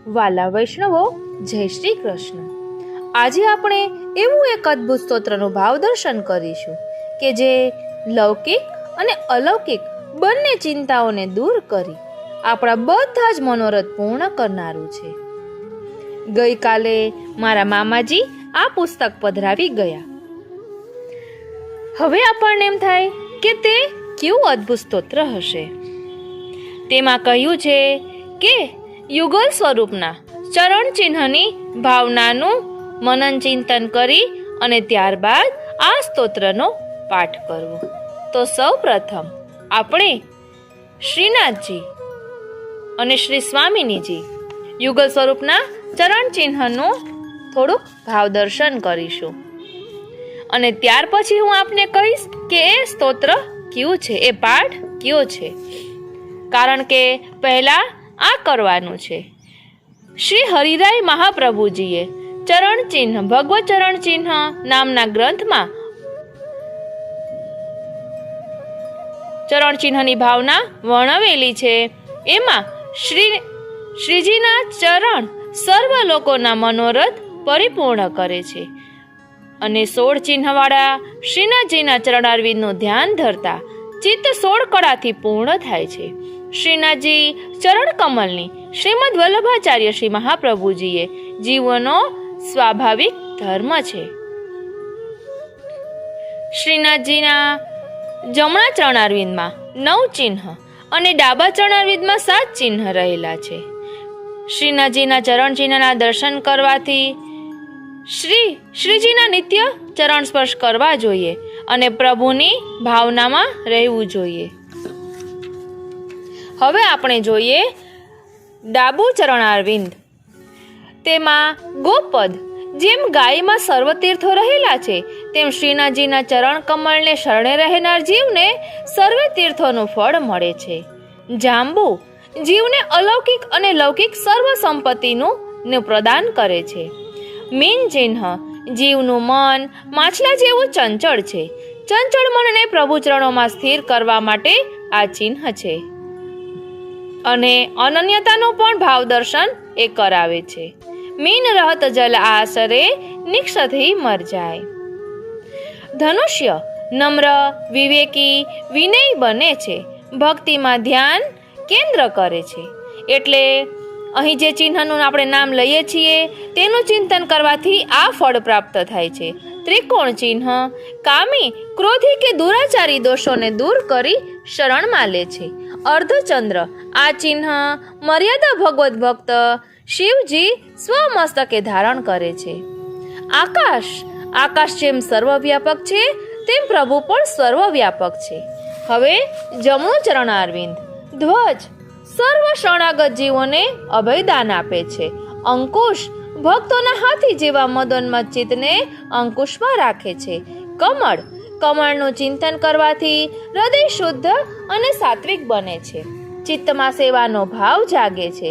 વાલા વૈષ્ણવો, જય શ્રી કૃષ્ણ. આજે આપણે એવું એક અદ્ભુત સ્તોત્રનું ભાવ દર્શન કરીશું કે જે લૌકિક અને અલૌકિક બંને ચિંતાઓને દૂર કરી આપણા બધા જ મનોરથ પૂર્ણ કરનારું છે. ગઈકાલે મારા મામાજી આ પુસ્તક પધરાવી ગયા. હવે આપણને એમ થાય કે તે કેવું અદ્ભુત સ્તોત્ર હશે. તેમાં કહ્યું છે કે યુગલ સ્વરૂપના ચરણ ચિહ્નની ભાવનાનું મનન ચિંતન કરી અને ત્યારબાદ આ સ્તોત્રનો પાઠ કરવો. તો સૌ પ્રથમ આપણે શ્રીનાથજી અને શ્રી સ્વામિનીજી યુગલ સ્વરૂપના ચરણ ચિહ્નનું થોડુંક ભાવ દર્શન કરીશું અને ત્યાર પછી હું આપને કહીશ કે એ સ્તોત્ર કયું છે, એ પાઠ કયો છે. કારણ કે પહેલા આ કરવાનું છે. શ્રી હરિરાય મહાપ્રભુજીએ ચરણ ચિહ્ન ભગવત ચરણ ચિહ્ન નામના ગ્રંથમાં ચરણ ચિહ્નની ભાવના વર્ણવેલી છે. એમાં શ્રીજીના ચરણ સર્વ લોકોના મનોરથ પરિપૂર્ણ કરે છે અને 16 ચિહ્નવાળા શ્રીનાથજીના ચરણારવિંદનું ધ્યાન ધરતા ચિત્ત 16 કળાથી પૂર્ણ થાય છે. શ્રીનાથજી ચરણ કમલની શ્રીમદ વલ્લભાચાર્ય શ્રી મહાપ્રભુજીએ જીવનો સ્વાભાવિક ધર્મ છે. શ્રીનાથજીના જમણા ચરણારવિંદમાં 9 ચિહ્ન અને ડાબા ચરણારવિંદમાં 7 ચિહ્ન રહેલા છે. શ્રીનાથજીના ચરણ ચિહ્નના દર્શન કરવાથી શ્રીજીના નિત્ય ચરણ સ્પર્શ કરવા જોઈએ અને પ્રભુની ભાવનામાં રહેવું જોઈએ. હવે આપણે જોઈએ ડાબુ ચરણારવિંદ. તેમાં ગોપદ જેમ ગાયમાં સર્વ તીર્થો રહેલા છે તેમ શ્રીનાથજીના ચરણ કમળને શરણે રહેનાર જીવને સર્વે તીર્થોનું ફળ મળે છે. જાંબુ જીવને અલૌકિક અને લૌકિક સર્વ સંપત્તિનું પ્રદાન કરે છે. મીન ચિહ્ન જીવનું મન માછલા જેવું ચંચળ છે. ચંચળ મનને પ્રભુ ચરણોમાં સ્થિર કરવા માટે આ ચિહ્ન છે અને અનન્યતાનું પણ ભાવ દર્શન એ કરાવે છે. મીન રહત જલ આસરે નિક્ષથી મર જાય. ધનુષ્ય નમ્ર વિવેકી વિનય બને છે. ભક્તિમાં ધ્યાન કેન્દ્ર કરે છે. એટલે અહીં જે ચિહ્નનું આપણે નામ લઈએ છીએ તેનું ચિંતન કરવાથી આ ફળ પ્રાપ્ત થાય છે. ત્રિકોણ ચિહ્ન કામી ક્રોધી કે દુરાચારી દોષોને દૂર કરી શરણમાં લે છે. અર્ધચંદ્ર આ ચિહ્ન મર્યાદા ભગવત ભક્ત શિવજી સ્વમસ્તકે ધારણ કરે છે. આકાશ જેમ સર્વવ્યાપક છે તેમ પ્રભુ પણ સર્વવ્યાપક છે. હવે જમણું ચરણારવિંદ. ધ્વજ સર્વ શરણાગત જીવોને અભયદાન આપે છે. અંકુશ ભક્તોના હાથી જેવા મદોન્મત ચિત્તને અંકુશમાં રાખે છે. કમળનું ચિંતન કરવાથી હૃદય શુદ્ધ અને સાત્વિક બને છે. ચિત્તમાં સેવાનો ભાવ જાગે છે.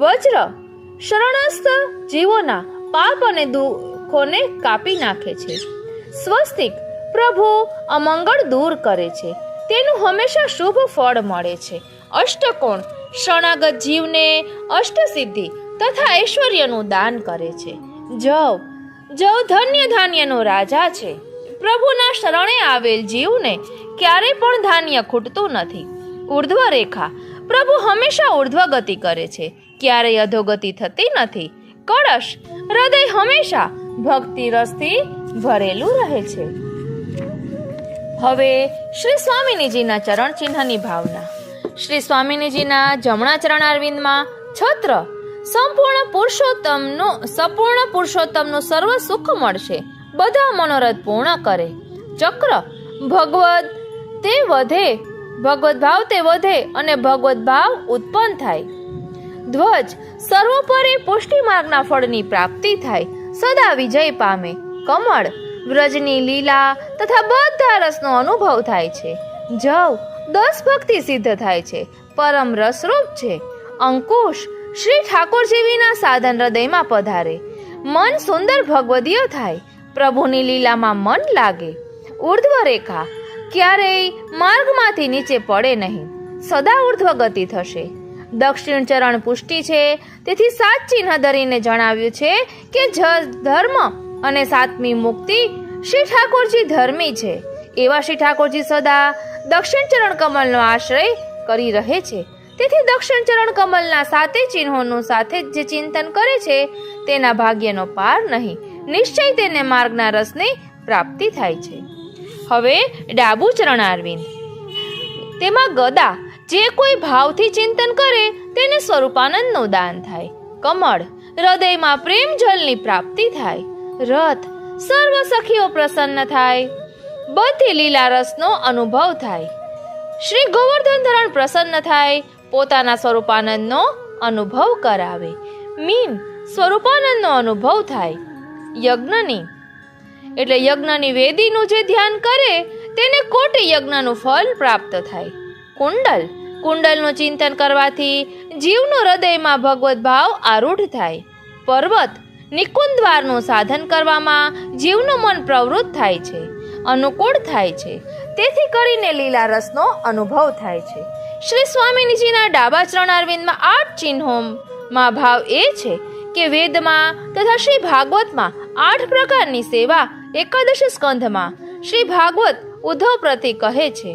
વજ્ર શરણસ્થ જીવોના પાપ અને દુઃખોને કાપી નાખે છે. સ્વસ્તિક પ્રભુ અમંગળ દૂર કરે છે. તેનું હંમેશા શુભ ફળ મળે છે. અષ્ટકોણ શરણાગત જીવને અષ્ટસિદ્ધિ તથા ઐશ્વર્યનું દાન કરે છે. જવ ધન્ય ધાન્યનો રાજા છે. પ્રભુના શરણે આવેલ જીવને ક્યારે પણ ધાન્ય ખૂટતું નથી. ઉર્ધ્વ રેખા પ્રભુ હંમેશા ઉર્ધ્વ ગતિ કરે છે, ક્યારેય અધોગતિ થતી નથી. કળશ હૃદય હંમેશા ભક્તિ રસથી ભરેલું રહે છે. હવે શ્રી સ્વામિનીજીના ચરણ ચિહ્નની ભાવના. શ્રી સ્વામિનીજીના જમણા ચરણારવિંદમાં છત્ર સંપૂર્ણ પુરુષોત્તમનું સર્વ સુખ મળશે. બધા મનોરથ પૂર્ણ કરે. ચક્ર ભગવત ભાવ તે વધે અને ભગવત ભાવ ઉત્પન્ન થાય. ધ્વજ સર્વોપરી પુષ્ટિ માર્ગના ફળની પ્રાપ્તિ થાય, સદા વિજય પામે. કમળ વ્રજની લીલા તથા બધા રસનો અનુભવ થાય છે. જવ 10 ભક્તિ સિદ્ધ થાય છે, પરમ રસરૂપ છે. અંકુશ શ્રી ઠાકોરજીના સાધન હૃદયમાં પધારે. મન સુંદર ભગવદીય થાય, પ્રભુની લીલામાં મન લાગે. ઉર્ધ્વ રેખા ક્યારેય માર્ગમાંથી નીચે પડે નહીં, સદા ઉર્ધ્વ ગતિ થશે. દક્ષિણ ચરણ પુષ્ટિ છે, તેથી 7 ચિહ્ન ધરીને જણાવ્યું છે કે ધર્મ અને 7મી મુક્તિ શ્રી ઠાકોરજી ધર્મી છે. એવા શ્રી ઠાકોરજી સદા દક્ષિણ ચરણ કમલનો આશ્રય કરી રહે છે. તેથી દક્ષિણ ચરણ કમલના 7 ચિહ્નોનું સાથે જે ચિંતન કરે છે તેના ભાગ્યનો પાર નહીં, નિશ્ચય તેને માર્ગના રસની પ્રાપ્તિ થાય છે. હવે ડાબુ ચરણારવિંદ, તેમાં ગદા જે કોઈ ભાવથી ચિંતન કરે તેને સ્વરૂપાનંદનું દાન થાય. કમળ હૃદયમાં પ્રેમ જલની પ્રાપ્તિ થાય. રથ સર્વ સખીઓ પ્રસન્ન થાય. બધી લીલા રસનો અનુભવ થાય. શ્રી ગોવર્ધન ધરણ પ્રસન્ન થાય, પોતાના સ્વરૂપાનંદનો અનુભવ કરાવે. મીન સ્વરૂપાનંદનો અનુભવ થાય. યજ્ઞની એટલે યજ્ઞની વેદીનું જે ધ્યાન કરે તેને કોટી યજ્ઞનું ફળ પ્રાપ્ત થાય. કુંડલ કુંડલનું ચિંતન કરવાથી જીવનું હૃદયમાં ભગવત ભાવ આરૂઢ થાય. પર્વત નિકુંજવારનું સાધન કરવામાં જીવનું મન પ્રવૃત્ત થાય છે, અનુકૂળ થાય છે. તેથી કરીને લીલા રસનો અનુભવ થાય છે. શ્રી સ્વામીજીના ડાબા ચરણારવિંદમાં 8 ચિહ્નોમાં ભાવ એ છે કે વેદમાં તથા શ્રી ભાગવતમાં 8 પ્રકારની સેવા 11 સ્કંધમાં શ્રી ભાગવત ઉદ્ધવ પ્રતિ કહે છે.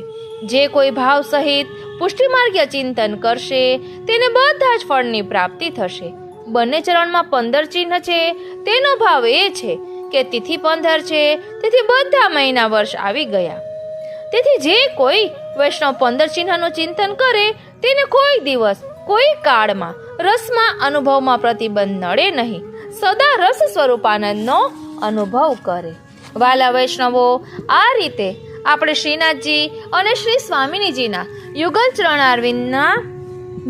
જે કોઈ ભાવ સહિત પુષ્ટિમાર્ગીય ચિંતન કરશે તેને બધા જ ફળની પ્રાપ્તિ થશે. બંને ચરણમાં 15 ચિહ્ન છે. તેનો ભાવ એ છે કે તિથિ 15 છે, તેથી બધા મહિના વર્ષ આવી ગયા. તેથી જે કોઈ વૈષ્ણવ 15 ચિહ્નનું ચિંતન કરે તેને કોઈ દિવસ કોઈ કાળમાં રસમાં અનુભવમાં પ્રતિબંધ નડે નહીં, સદા રસ સ્વરૂપાનંદનો અનુભવ કરે. વાલા વૈષ્ણવો, આ રીતે આપણે શ્રીનાથજી અને શ્રી સ્વામિનીજીના યુગલ ચરણારવિંદના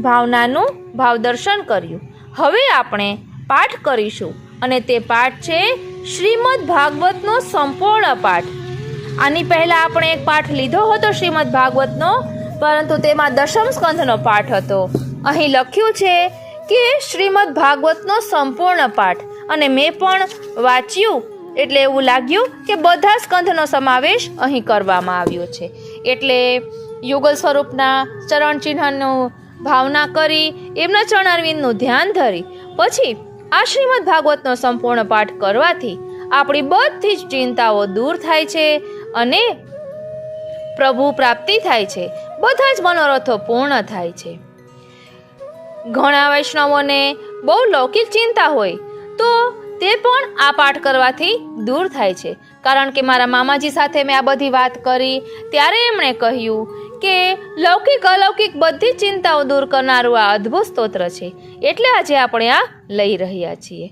ભાવનાનું ભાવદર્શન કર્યું. હવે આપણે પાઠ કરીશું અને તે પાઠ છે શ્રીમદ ભાગવતનો સંપૂર્ણ પાઠ. આની પહેલા આપણે એક પાઠ લીધો હતો શ્રીમદ ભાગવતનો, પરંતુ તેમાં 10મ સ્કંધનો પાઠ હતો. અહીં લખ્યું છે કે શ્રીમદ ભાગવતનો સંપૂર્ણ પાઠ, અને મેં પણ વાંચ્યું એટલે એવું લાગ્યું કે બધા સ્કંધનો સમાવેશ અહીં કરવામાં આવ્યો છે. એટલે યુગલ સ્વરૂપના ચરણ ચિહ્નનું ભાવના કરી એમના ચરણારવિંદનું ધ્યાન ધરી પછી આ શ્રીમદ ભાગવતનો સંપૂર્ણ પાઠ કરવાથી આપણી બધી જ ચિંતાઓ દૂર થાય છે અને પ્રભુ પ્રાપ્તિ થાય છે. બધા જ મનોરથો પૂર્ણ થાય છે. ઘણા વૈષ્ણવોને બહુ લૌકિક ચિંતા હોય તો તે પણ આ પાઠ કરવાથી દૂર થાય છે. કારણ કે મારા મામાજી સાથે મેં આ બધી વાત કરી ત્યારે એમણે કહ્યું કે લૌકિક અલૌકિક બધી ચિંતાઓ દૂર કરનારું આ અદ્ભુત સ્તોત્ર છે, એટલે આજે આપણે આ લઈ રહ્યા છીએ.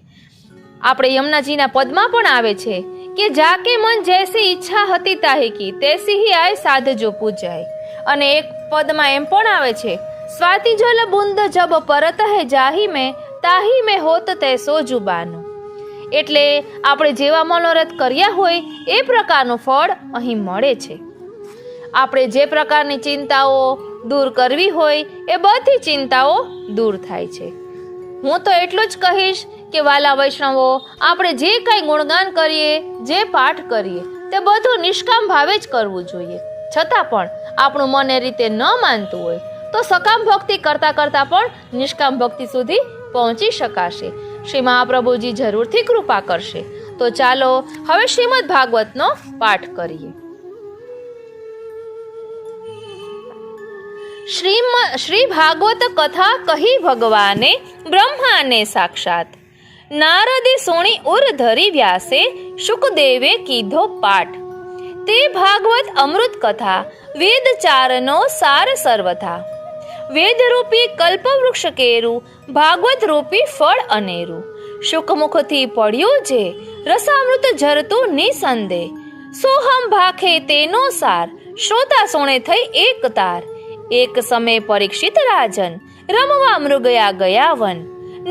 આપણે યમુનાજીના પદમાં પણ આવે છે કે જાકે મન જૈસી ઈચ્છા હતી તાહી કી તૈસી હી આય સાધજો પૂજાય. અને એક પદમાં એમ પણ આવે છે સ્વાતિ જલ બુંદ જબ પરત હે જાહી મેં તાહી મેં હોત તૈસો જુબાનું. એટલે આપણે જેવા મનોરથ કર્યા હોય એ પ્રકારનું ફળ અહીં મળે છે. આપણે જે પ્રકારની ચિંતાઓ દૂર કરવી હોય એ બધી ચિંતાઓ દૂર થાય છે. હું તો એટલું જ કહીશ કે વાલા વૈષ્ણવો, આપણે જે કંઈ ગુણગાન કરીએ, જે પાઠ કરીએ તે બધું નિષ્કામ ભાવે જ કરવું જોઈએ. છતાં પણ આપણું મન એ રીતે ન માનતું હોય તો સકામ ભક્તિ કરતાં કરતાં પણ નિષ્કામ ભક્તિ સુધી પહોંચી શકાશે. શ્રી મહાપ્રભુજી જરૂરથી કૃપા કરશે. તો ચાલો હવે શ્રીમદ ભાગવતનો પાઠ કરીએ. શ્રી ભાગવત કથા કહી ભગવાને બ્રહ્માને સાક્ષાત. નારદે સુણી ઉર ધરી વ્યાસે શુકદેવે કીધો પાઠ. તે ભાગવત અમૃત કથા વેદ ચારનો સાર સર્વથા. વેદરૂપી કલ્પવૃક્ષ કેરું ભાગવત રૂપી ફળ અનેરું. શુકમુખથી પડ્યું જે રસામૃત ઝરતું નિસંદેહ. સોહમ ભાખે તેનો સાર શ્રોતા સોણે થઈ એક તાર. એક સમય પરીક્ષિત રાજન રમવા મૃગયા ગયા વન.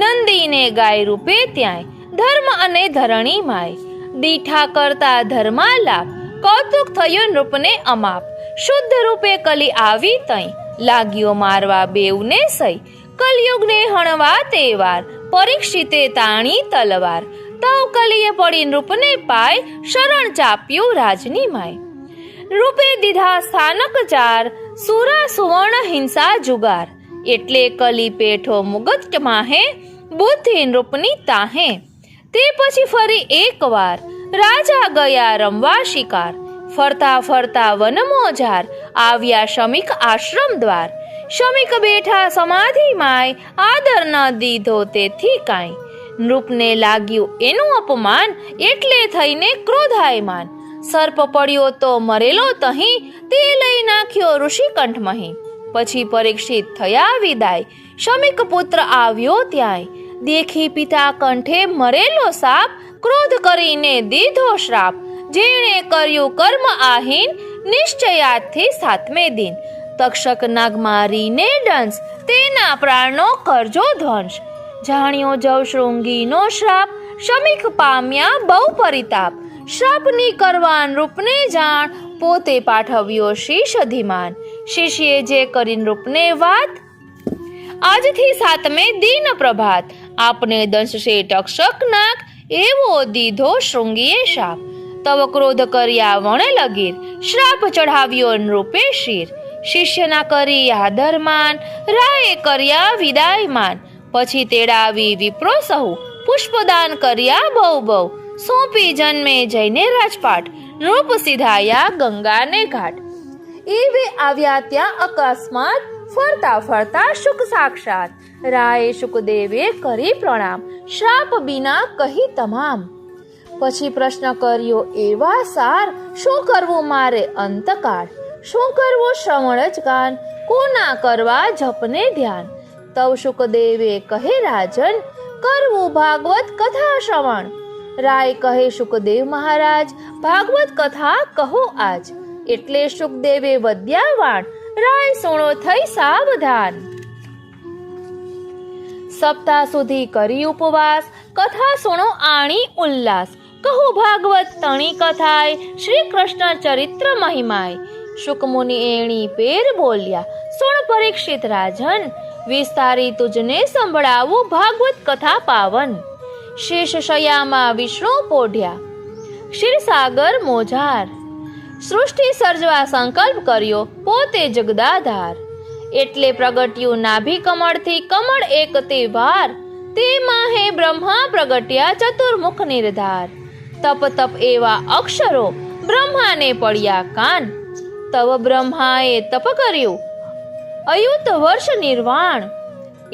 નંદીને ગાય રૂપે ત્યાંય ધર્મ અને ધરણી માય. દીઠા કરતા ધર્માલાપ કૌતુક થયું નૃપને અમાપ. શુદ્ધ રૂપે કલી આવી તઈ લાગ્યો મારવા બેઉને સઈ. કલયુગને હણવા તે વાર પરીક્ષિતે તાણી તલવાર. તવ કલીએ પડી નૃપને પાય શરણ ચાપ્યું રાજની માય. રૂપે દીધા સ્થાનક ચાર સુરા સુવર્ણ હિંસા જુગાર. એટલે કલી પેઠો મુગટ માહે, બુદ્ધિ નૃપની તાહે. તે પછી ફરી એકવાર રાજા ગયા રમવા શિકાર. ફરતા ફરતા વનમોજાર, આવ્યા શમિક આશ્રમ દ્વાર. શમિક બેઠા સમાધિ માય, આદર ન દીધો તેથી કાંઈ. નૃપને લાગ્યું એનું અપમાન, એટલે થઈને ક્રોધાયમાન. સર્પ પડ્યો તો મરેલો તહીં, તે લઈ નાખ્યો ઋષિકંઠ મહી. પછી પરીક્ષિત થયા વિદાય, શમિક પુત્ર આવ્યો ત્યાંય. દેખી પિતા કંઠે મરેલો સાપ, ક્રોધ કરીને દીધો શ્રાપ. જેણે કર્યું કર્મ આહીન, નિશ્ચયાથી સાતમે દિન. તક્ષક નાગ મારીને દંશ, તેના પ્રાણનો કરજો ધ્વંસ. જાણ્યો જવ શૃંગીનો શ્રાપ, શમિક પામ્યા બહુ પરિતાપ. શ્રાપની કરવા નૃપને જાણ, પોતે પાઠવ્યો શીશ અધિમાન. શિષ્યે જે કરી નૃપને વાત, આજથી સાતમે દિન પ્રભાત. આપને દંશશે તક્ષક નાગ, એવો દીધો શૃંગીએ શાપ. તવ ક્રોધ કર્યા વણે લગીર, શ્રાપ ચઢાવ્યો નૃપે શીર. શિષ્યના કરી આદરમાન, રાયે કર્યા વિદાયમાન. પછી તેડાવી વિપ્રો સહુ, પુષ્પદાન કર્યા બહુ બહુ. સોંપી જન્મે જઈને રાજપાટ, નૃપ સીધાયા ગંગાને ઘાટ. એવે આવ્યા ત્યાં અકસ્માત, ફરતા ફરતા શુક સાક્ષાત. રાયે શુકદેવે કરી પ્રણામ, શ્રાપ બીના કહી તમામ. પછી પ્રશ્ન કર્યો એવા સાર, શું કરવું મારે અંતકાળ. શું કરવું શ્રવણ જ ગાન, કોના કરવા જપને ધ્યાન. તવ શુકદેવે કહે રાજન, કરવું ભાગવત કથા શ્રવણ. રાય કહે શુકદેવ મહારાજ, ભાગવત કથા કહો આજ. એટલે શુકદેવે વધ્યા વાણ, રાય સુણો થઈ સાવધાન. સપ્તાહ સુધી કરી ઉપવાસ, કથા સુણો આણી ઉલ્લાસ. કહો ભાગવત તણી કથાય, શ્રી કૃષ્ણ ચરિત્ર મહિમાય. શુકમુનિ એણી પેર બોલ્યા, સુણ પરીક્ષિત રાજન. વિસ્તારી તુજને સંભળાવું ભાગવત કથા પાવન. શેષ શયામાં વિષ્ણુ પોઢ્યા, ક્ષીરસાગર મોજાર. સૃષ્ટિ સર્જવા સંકલ્પ કર્યો, પોતે જગદાધાર. એટલે પ્રગટ્યું નાભી કમળથી, કમળ એક તે વાર. તે માહે બ્રહ્મા પ્રગટ્યા, ચતુર્મુખ નિર્ધાર. તપ તપ એવા અક્ષરો, બ્રહ્માને પડ્યા કાન. તવ બ્રહ્માએ તપ કર્યું, અયુત વર્ષ નિર્વાણ.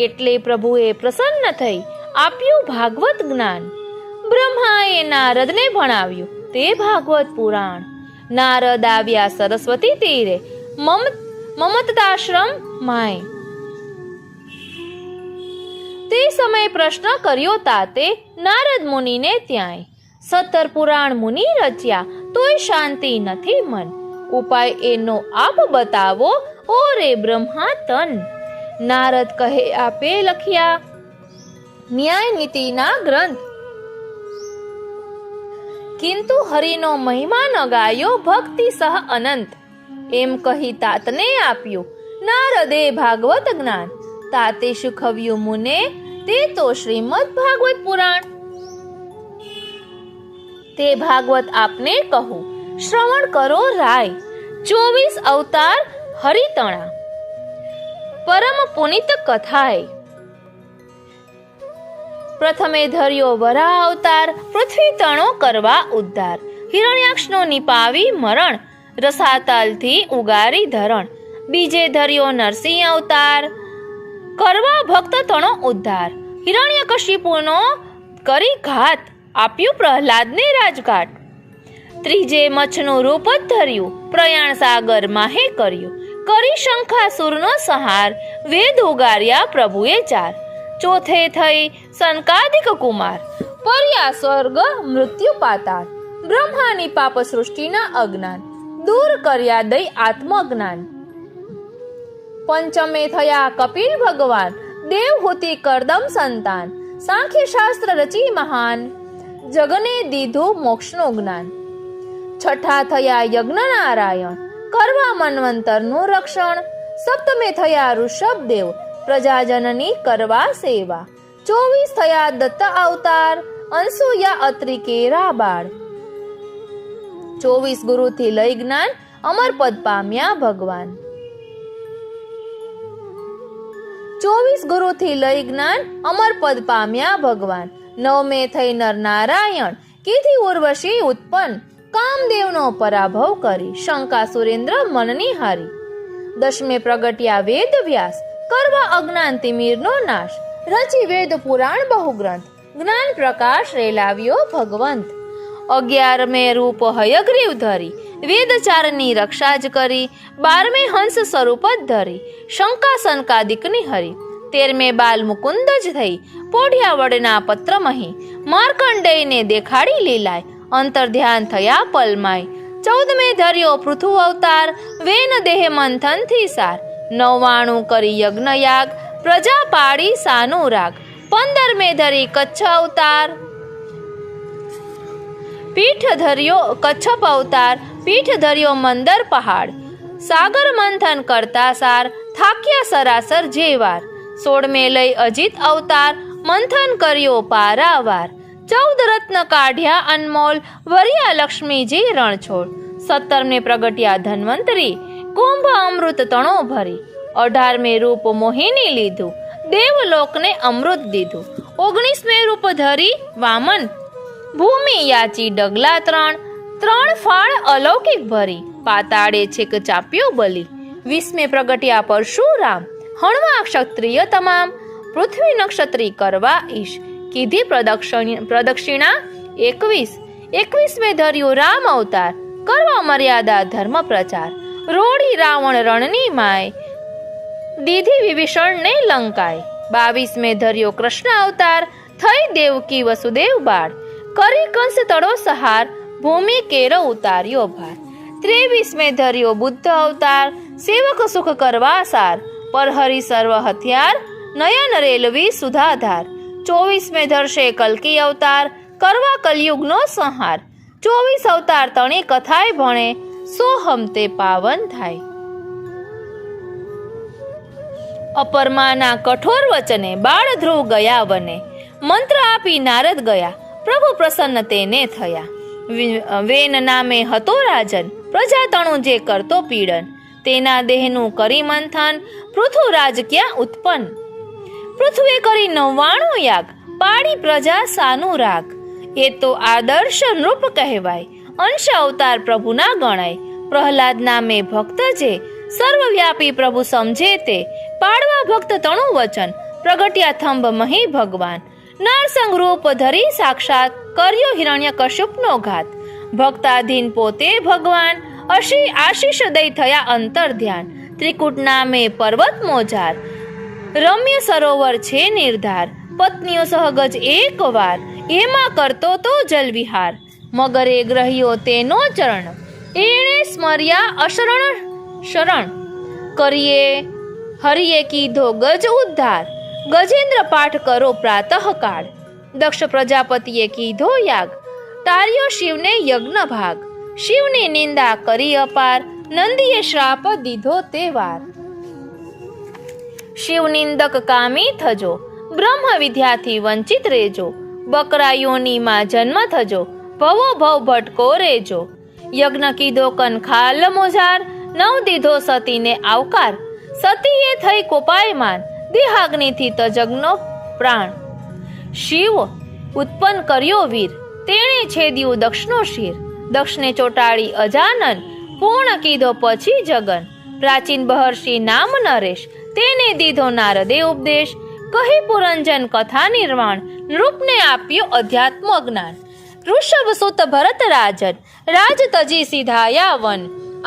એટલે પ્રભુએ પ્રસન્ન થઈ, આપ્યું ભાગવત જ્ઞાન. બ્રહ્માએ નારદને ભણાવ્યું, તે ભાગવત પુરાણ. નારદ આવ્યા સરસ્વતી તીરે, મમતાશ્રમ માય. તે સમયે પ્રશ્ન કર્યો તાતે, નારદ મુનિને ત્યાંય. 17 પુરાણ મુનિ રચ્યા, તોય શાંતિ નથી મન. ઉપાય એનો આપ બતાવો, ઓ રે બ્રહ્મા તન. નારદ કહે આપે લખ્યા, ન્યાય નીતિના ગ્રંથ. કિંતુ હરિનો મહિમા ન ગાયો, ભક્તિ સહ અનંત. એમ કહી તાતને આપ્યું, નારદે ભાગવત જ્ઞાન. તાતે શીખવ્યું મુને, તે તો શ્રીમદ ભાગવત પુરાણ. તે ભાગવત આપને કહું, શ્રવણ કરો રાય. 24 અવતાર હરિતણા, પરમ પુનિત કથાય. પ્રથમે ધર્યો વરાહ અવતાર, પૃથ્વી તણો કરવા ઉદ્ધાર. હિરણ્યાક્ષનો નિપાવી મરણ, રસાતલથી ઉગારી ધરણ. બીજે ધર્યો નરસિંહ અવતાર, કરવા ભક્ત તણો ઉદ્ધાર. હિરણ્યકશિપુનો કરી ઘાત, આપ્યું પ્રહલાદને રાજઘાટ. ત્રીજે મચ્છનું રૂપ જ ધર્યું, પ્રયાણ સાગર માહે કર્યું. કરી શંખાસુરનો સંહાર, વેદ ઉગાર્યા પ્રભુએ 4. ચોથે થઈ સનકાદિક કુમાર, પર્યા સ્વર્ગ મૃત્યુ પાતાળ. બ્રહ્માની પાપ સૃષ્ટિના અજ્ઞાન, દૂર કર્યા દઈ આત્મજ્ઞાન. પંચમે થયા કપિલ ભગવાન, દેવહૂતિ કરદમ સંતાન. સાંખ્ય શાસ્ત્ર રચી મહાન, જગને દીધું મોક્ષનું જ્ઞાન. છઠ્ઠા થયા યજ્ઞ નારાયણ, કરવા મન્વંતરનું રક્ષણ. સપ્તમે થયા ઋષભદેવ, પ્રજાજનની કરવા સેવા. 24 થયા દત્ત અવતાર, અંસુયા અત્રિ કેરા બાળ. 24 ગુરુથી લઈ જ્ઞાન, અમર પદ પામ્યા ભગવાન. 24 ગુરુથી લઈ જ્ઞાન અમર પદ પામ્યા ભગવાન. 9મે થઈ નર નારાયણ, કીધી ઉર્વશી ઉત્પન્ન, કામદેવનો પરાભવ કરી, શંકા સુરેન્દ્ર મનની હારી. 10મે પ્રગટ્યા વેદ વ્યાસ, કરવા અજ્ઞાન તિમિરનો નાશ, રચી વેદ પુરાણ બહુગ્રંથ, જ્ઞાન પ્રકાશ રેલાવ્યો ભગવંત. 11મે રૂપ હયગ્રીવ ધરી, વેદચારની રક્ષા જ કરી, 12મે હંસ સ્વરૂપ જ ધરી, શંકા સંકાદિકની હરી. 13મે બાલ મુકુંદ જ થઈ, પોઢિયા વડના પત્ર મહી, માર્કંડેયને દેખાડી લીલાય, અંતર ધ્યાન થયા પલમાય. 14મે ધર્યો પૃથુ અવતાર, વેન દેહ મંથનથી સાર, 99 કરી યજ્ઞ યાગ, પ્રજા પાડી સાનું રાગ. 15મે ધરી કચ્છ અવતાર, પીઠ ધર્યો કચ્છપ અવતાર, પીઠ ધર્યો મંદર પહાડ, સાગર મંથન કરતા સાર, થાક્યા સરાસર જેવાર. 16મે લઈ અજીત અવતાર, મંથન કર્યો પારાવાર, 14 રત્ન કાઢ્યા અનમોલ, વર્યા લક્ષ્મીજી રણછોડ. 17મે પ્રગટ્યા ધન્વંતરી, કુંભ અમૃત તણો ભરી, 18મે રૂપ મોહિની લીધું, દેવલોકને અમૃત દીધું. 19મે રૂપ ધરી વામન, ભૂમિ યાચી ડગલા 3 ફાળ અલૌકિક ભરી, પાતાળે છેક ચાપ્યો બલી. 20મે પ્રગટ્યા પરશુરામ, હણવા ક્ષત્રિય તમામ, પૃથ્વી નક્ષત્રી કરવા ઈશ, કીધી પ્રદક્ષિણા 21. 21મે ધર્યું રામ અવતાર, કરવા મર્યાદા ધર્મ પ્રચાર, રોડી રાવણ રણની માય, દીધી વિભીષણને લંકાય. 22મે ધર્યો કૃષ્ણ અવતાર, થઈ દેવકી વસુદેવ બાળ, કરી કંસ તળો સહાર, ભૂમિ કેરો ઉતાર્યો ભાર. 23મે ધર્યો બુદ્ધ અવતાર, સેવક સુખ કરવા સાર, પરહરી સર્વ હથિયાર, નયન રેલવી સુધાધાર. 24મે ધરશે કલ્કી અવતાર, કરવા કલયુગનો સંહાર, 24 અવતાર તણી કથાય ભણે, સોહમ તે પાવન થાય. અપરમાના કઠોર વચને બાળ ધ્રુવ ગયા વને, મંત્ર આપી નારદ ગયા, પ્રભુ પ્રસન્ન તેને થયા. વેન નામે હતો રાજન, પ્રજા તણું જે કરતો પીડન, તેના દેહનું કરી મંથન, પૃથુરાજ ક્યાં ઉત્પન્ન. પૃથ્વે કરી 99 યાગ, પાડી પ્રજા સાનું રાગ, એ તો આદર્શ નૃપ કહેવાય, અંશ અવતાર પ્રભુના ગણાય. પ્રહલાદ નામે ભક્ત જે, સર્વવ્યાપી પ્રભુ સમજે તે, પાડવા ભક્ત તણું વચન, પ્રગટ્યા થંભ મહી ભગવાન. નારસંગ રૂપ ધરી સાક્ષાત, કર્યો હિરણ્ય કશ્યપનો ઘાત, ભક્તાધીન પોતે ભગવાન, આશીષ દઈ થયા અંતર ધ્યાન. ત્રિકૂટ નામે પર્વત મોજાર, રમ્ય સરોવર છે નિર્ધાર, પત્નીઓ સહગજ એક વાર, એમાં કરતો તો જલ વિહાર. મગરે ગ્રહ્યો તેનો ચરણ, એણે સ્મર્યા અશરણ શરણ, કરીએ હરિએ કીધો ગજ ઉદ્ધાર, ગજેન્દ્ર પાઠ કરો પ્રાતઃ કાળ. દક્ષ પ્રજાપતિએ કીધો યાગ, તાર્યો શિવને યજ્ઞ ભાગ, શિવની નિંદા કરી અપાર, નંદીએ શ્રાપ દીધો તે વાર. શિવ નિંદક કામી થજો, બ્રહ્મ વિદ્યાથી વંચિત રેજો, બકરાયોનીમાં જન્મ થજો, ભવો ભવ ભટકો રેજો. યજ્ઞ કીધો કનખાલ મોજાર, નવ દીધો સતીને આવકાર, સતીએ થઈ કોપાયમાન, દેહાગ્નિથી તજજ્ઞનો પ્રાણ. શિવ ઉત્પન્ન કર્યો વીર, તેણે છેદ્યું દક્ષનો શિર, દક્ષને ચોટાડી અજાનન, પૂર્ણ કીધો પછી જગન. પ્રાચીન બહર્ષિ નામ નરેશ, તેને દીધો નારદે ઉપદેશ, કહી પુરંજન કથા નિર્વાણ, નૃપને આપ્યો અધ્યાત્મ જ્ઞાન. ઋષભ સુત ભરત રાજન, રાજ તજી સીધાયા વન,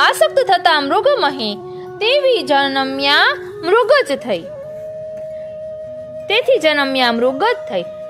આસક્ત થતા મૃગમહી, તેથી જન્મ્યા મૃગ જ થઈ.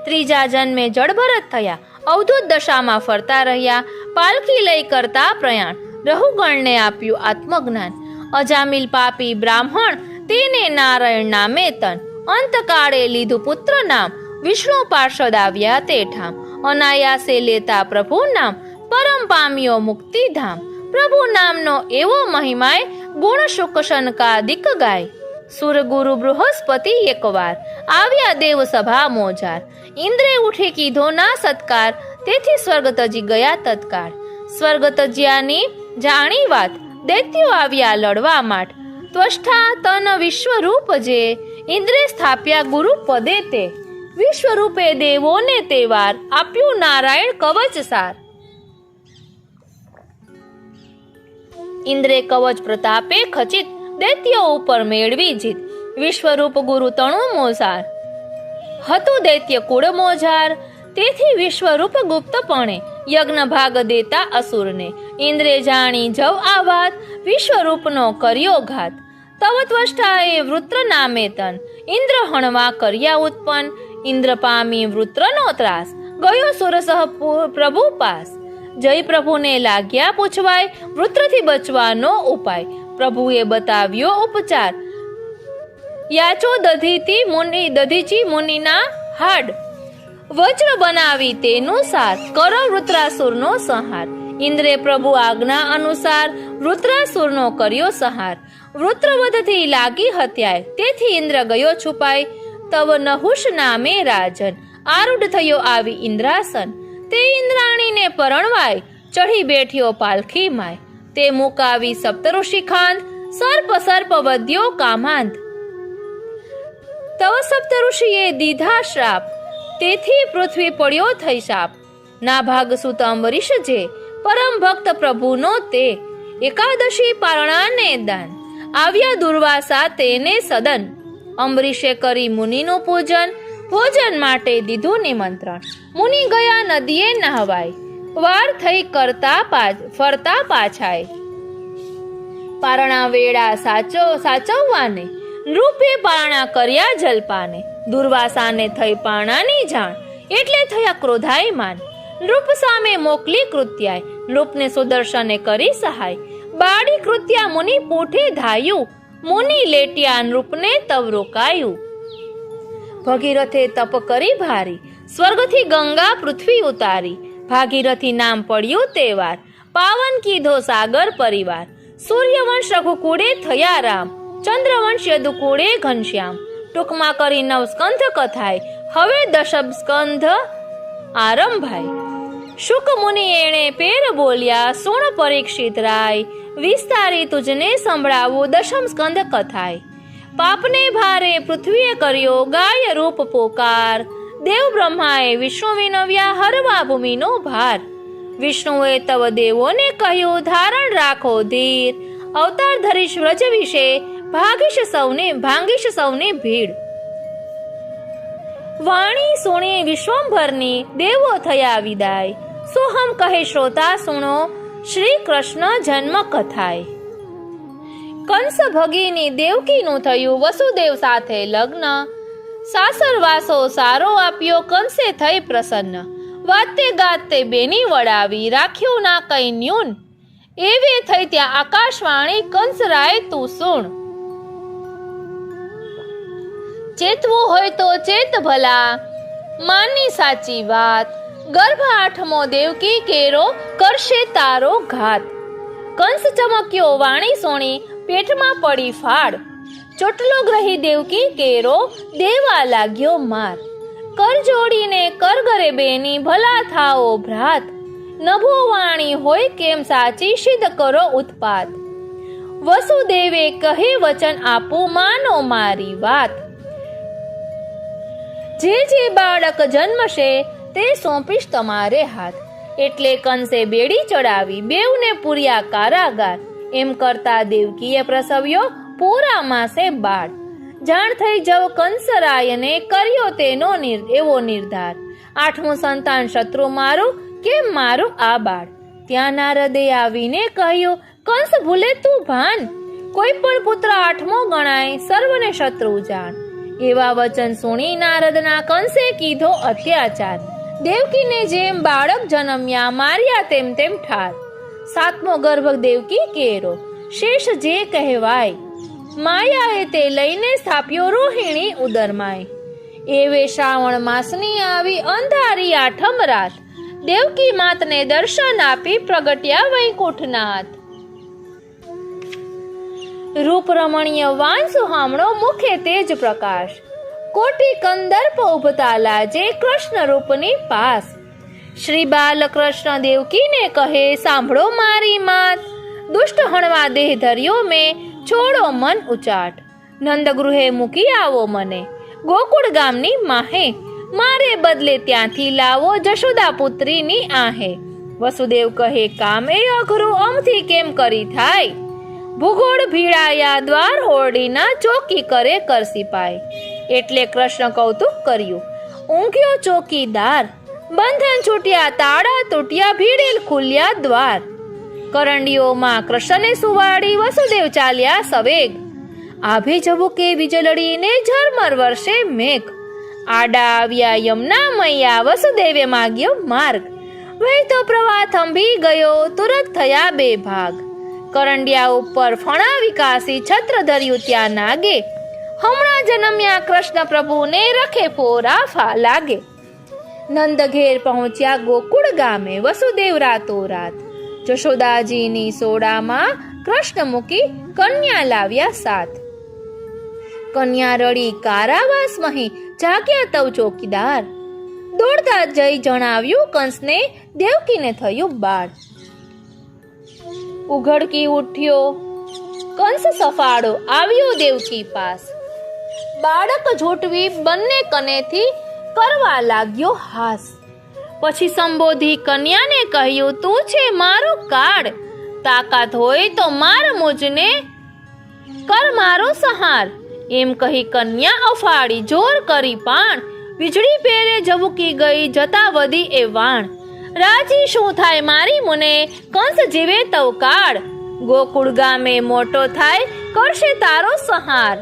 ત્રીજા જન્મે જળભરત થયા, અવધૂત દશામાં ફરતા રહ્યા, પાલખી લઈ કરતા પ્રયાણ, રહુગણને આપ્યું આત્મજ્ઞાન. અજામિલ પાપી બ્રાહ્મણ, તેને નારાયણ નામે તન, અંતકાળે લીધું પુત્ર નામ, વિષ્ણુ પાર્ષદ આવ્યા તે ઠામ. અનાયાસે લેતા પ્રભુ નામ, પરમ પામ્યો મુક્તિધામ. પ્રભુ નામનો એવો મહિમાય, ગુણ શુક શનકાદિક ગાય. સુરગુરુ બૃહસ્પતિ એકવાર, આવ્યા દેવ સભા મોજાર, ઇન્દ્રે ઉઠી કીધો ના સત્કાર, તેથી સ્વર્ગ તજી ગયા તત્કાળ. સ્વર્ગ તજ્યાની જાણી વાત, દૈત્યો આવ્યા લડવા માટ, ત્વષ્ટા તન વિશ્વરૂપ જે, ઇન્દ્રે સ્થાપ્યા ગુરુ પદે તે, વિશ્વરૂપે દેવોને તે વાર, આપ્યું નારાયણ કવચ સાર. ઇન્દ્રે કવચ પ્રતાપે ખચિત, દૈત્યો ઉપર મેળવી જીત, વિશ્વરૂપ ગુરુ તણુ મોસાર. હતું દૈત્ય કુળ મોજાર, તેથી વિશ્વરૂપ ગુપ્તપણે યજ્ઞ ભાગ દેતા અસુરને. ઇન્દ્રે જાણી જવ આ વાત, વિશ્વરૂપનો કર્યો ઘાત. તવ ત્વષ્ટાએ વૃત્ર નામે તન, ઇન્દ્ર હણવા કર્યા ઉત્પન્ન. ઇન્દ્ર પામી વૃત્રનો ત્રાસ, ગયો સુરસહ પ્રભુ પાસ. જય પ્રભુને લાગ્યા પૂછવાય, વૃત્રથી બચવાનો ઉપાય. પ્રભુએ બતાવ્યો ઉપચાર, યાચો દધીચી મુનિના હાડ. વજ્ર બનાવી તેનું સાર, કરો વૃત્રાસુરનો સંહાર. ઇન્દ્રે પ્રભુ આજ્ઞા અનુસાર, વૃત્રાસુરનો કર્યો સંહાર. વૃત્રવધથી લાગી હત્યાય, તેથી ઇન્દ્ર ગયો છુપાય. તવ નહુષ નામે રાજન, આરૂઢ થયો આવી ઇન્દ્રાસન. તે ઇન્દ્રાણીને પરણવાય, ચઢી બેઠ્યો પાલખી માય. તે મુકાવી સપ્તઋષિ ખાંદ, સર્પ વધ્યો કામાંત. તવ સપ્તઋષિએ દીધા શ્રાપ, તેથી પૃથ્વી પડ્યો થઈ શાપ. નાભાગ સુત અંબરીશ જે, પરમ ભક્ત પ્રભુનો તે. એકાદશી પારણાને દાન, આવ્યા દુર્વાસા તેને સદન. અંબરીશે કરી મુનિનું પૂજન, ભોજન માટે દીધું નિમંત્રણ. મુનિ ગયા નદીએ નહવાય, વાર થઈ ફરતા પાછાય. પારણા વેળા સાચવવાને, નૃપે પારણા કર્યા જલપાને. દુર્વાસાને થઈ પારણાની જાણ, એટલે થયા ક્રોધાયમાન. નૃપ સામે મોકલી કૃત્યાય, નૃપને સુદર્શને કરી સહાય. બાળી કૃત્યા મુનિ પૂઠે ધાયું, મુનિ લેટ્યા નૃપને તવ રોકાયું. ભગીરથે તપ કરી ભારી, સ્વર્ગથી ગંગા પૃથ્વી ઉતારી. ભાગીરથી નામ પડ્યું તે વાર, પાવન કીધો સાગર પરિવાર. સૂર્યવંશ રઘુકુળે થયા રામ, ચંદ્રવંશ યદુકુળે ઘનશ્યામ. ટૂંકમાં કરી 9 સ્કંધ કથાય, હવે દશમ સ્કંધ આરંભાય. શુક મુનિ એણે પેર બોલ્યા, સુણ પરીક્ષિત રાય. વિસ્તારી તુજને સંભળાવું દશમ સ્કંધ કથાય. પાપને ભારે પૃથ્વીએ કર્યો, ગાય રૂપ પોકાર. દેવ બ્રહ્માએ વિષ્ણુ વિનવ્યા, હરવા ભૂમિનો ભાર. વિષ્ણુએ તવ દેવોને કહ્યું, ધારણ રાખો ધીર. અવતાર ધરીશ વ્રજ વિશે, ભાંગીશ સૌને ભીડ. વાણી સુણી વિશ્વંભરની, દેવો થયા વિદાય. સોહમ કહે શ્રોતા સુણો, શ્રી કૃષ્ણ જન્મ કથાય. કંસ ભગીની દેવકીનું થયું, વસુદેવ સાથે લગ્ન. સાસરવાસો સારો આપ્યો, કંસે થઈ પ્રસન્ન. વાતે ગાતે બેની વડાવી, રાખ્યું ના કઈ ન્યૂન. એવે થઈ ત્યાં આકાશવાણી, કંસ રાય તું સુણ. ચેતવું હોય તો ચેત ભલા, માની સાચી વાત. ગર્ભ 8મો દેવકી કેરો, કરશે તારો ઘાત. કંસ ચમક્યો વાણી સોણી, પેટમાં પડી ફાડ. ચોટલો ગ્રહી દેવકી કેરો, દેવા લાગ્યો માર. કર જોડીને કરગરે બેની, ભલા થાઓ ભ્રાત. નભો વાણી હોય કેમ સાચી, સિદ્ધ કરો ઉત્પાત. વસુદેવે કહે વચન આપું, માનો મારી વાત. જે બાળક જન્મશે, તે સોંપીશ તમારે હાથ. એટલે કંસે બેડી ચડાવી, બેઉને પૂર્યા કારાગાર. એમ કરતા દેવકીએ પ્રસવ્યો, પૂરા માસે બાળ. જાણ થઈ જવ કંસરાયને, કર્યો તેનો એવો નિર્ધાર. 8મું સંતાન શત્રુ મારું, કેમ મારું આ બાળ. ત્યાં નારદે આવીને કહ્યું, કંસ ભૂલે તું ભાન. કોઈ પણ પુત્ર 8મો ગણાય, સર્વને શત્રુ જાણ. એવા વચન સુણી નારદના કંસે કીધો અત્યાચાર. દેવકીને જેમ બાળક જન્મ્યા, માર્યા તેમ ઠાર. 7મો ગર્ભ દેવકી કેરો, શેષ જે કહેવાય. માયાએ તે લઈને સ્થાપ્યો રોહિણી ઉદરમાય. એવે શ્રાવણ માસની આવી, અંધારી 8મ રાત. દેવકી માતને દર્શન આપી, પ્રગટ્યા વૈકુંઠનાથ. રૂપ રમણીય વાન સુહામણો, મુખે તેજ પ્રકાશ. કોટી કંદર્પ ઉભતા લાજે, કૃષ્ણ રૂપની પાસ. શ્રી બાલકૃષ્ણ દેવકીને કહે, સાંભળો મારી માત. દુષ્ટ હણવા દેહ ધર્યો મેં, છોડો મન ઉચાટ. નંદગૃહે મૂકી આવો મને, ગોકુળ ગામની માહે, મારે બદલે ત્યાંથી લાવો જશોદા પુત્રીની આહે. વસુદેવ કહે, કામ એ અઘરું અમથી કેમ કરી થાય? ભૂગોળ ભીડાયા દ્વાર ઓરડીના, ચોકી કરે કરસીપાય. એટલે કૃષ્ણ કૌતુક કર્યું, ઊંઘ્યો ચોકીદાર, બંધન છૂટ્યા તાળા તૂટ્યા, ભીડેલ ખુલ્યા દ્વાર. કરંડીઓમાં કૃષ્ણને સુવાડી વસુદેવ ચાલ્યા સવેગ. આભે ઝબુકે વીજળીને ઝરમર વર્ષે મેઘ. આડા આવ્યા યમુના મૈયા, વસુદેવે માગ્યો માર્ગ. વહેતો પ્રવાહ થંભી ગયો, તુરત થયા બે ભાગ. કરંડિયા ઉપર ફણા વિકાસી, છત્ર ધર્યું ત્યાં નાગે. હમણાં જન્મ્યા કૃષ્ણ પ્રભુને, રખે ફોરા ફા લાગે. નંદ ઘેર પહોંચ્યા ગોકુળ ગામે, વસુદેવ રાતોરાત જશોદાજીની સોડામાં કૃષ્ણ મૂકી કન્યા લાવ્યા સાથ. કન્યા રડી કારાવાસ મહી, જાગ્યા તવ ચોકીદાર. દોડતા જઈ જણાવ્યું કંસને, દેવકીને થયું બાળ. ઉઘડકી ઉઠ્યો કંસ સફાળો, આવ્યો દેવકી પાસ. બાળક ઝૂંટવી બંને કનેથી, કરવા લાગ્યો હાસ. પછી સંબોધી કન્યાને કહ્યું, તું છે મારો કાળ, તાકાત હોય તો માર મુજને, કર મારો સહાર. એમ કહી કન્યા અફાળી, જોર કરી પાણ. વીજળી પેરે ઝબુકી ગઈ, જતા વધી એ વાણ. રાજી શું થાય મારી મુને, કંસ જીવે તવ કાળ. ગોકુળ ગામે મોટો થાય, કરશે તારો સહાર.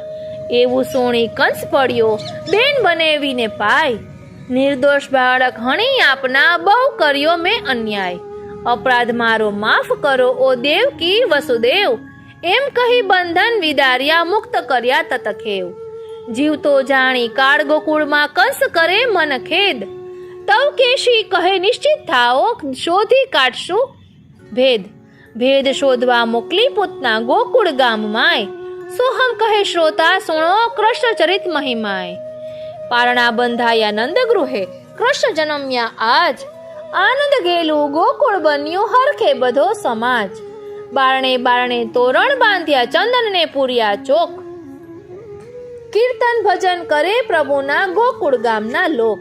એવું સુણી કંસ પડ્યો, બેન બનેવીને પાય. નિર્દોષ બાળક હણી આપના, બહુ કર્યો મેં અન્યાય. અપરાધ મારો માફ કરો ઓ દેવકી વસુદેવ. એમ કહી બંધન વિદાર્યા, મુક્ત કર્યા તતખેવ. જીવતો જાણી કાળ ગોકુળમાં, કંસ કરે મન ખેદ. તવ કેશી કહે નિશ્ચિત થાઓ, શોધી કાઢશું ભેદ. ભેદ શોધવા મોકલી પૂતના ગોકુળ ગામમાંય. સોહમ કહે શ્રોતા સુણો, કૃષ્ણ ચરિત મહિમાય. પારણા બંધાયા નંદગૃહે, કૃષ્ણ જન્મ્યા આજ. આનંદ ગેલું ગોકુળ બન્યું, હરખે બધો સમાજ. બારણે બારણે તોરણ બાંધ્યા, ચંદનને પૂર્યા ચોક. કીર્તન ભજન કરે પ્રભુના, ગોકુળ ગામના લોક.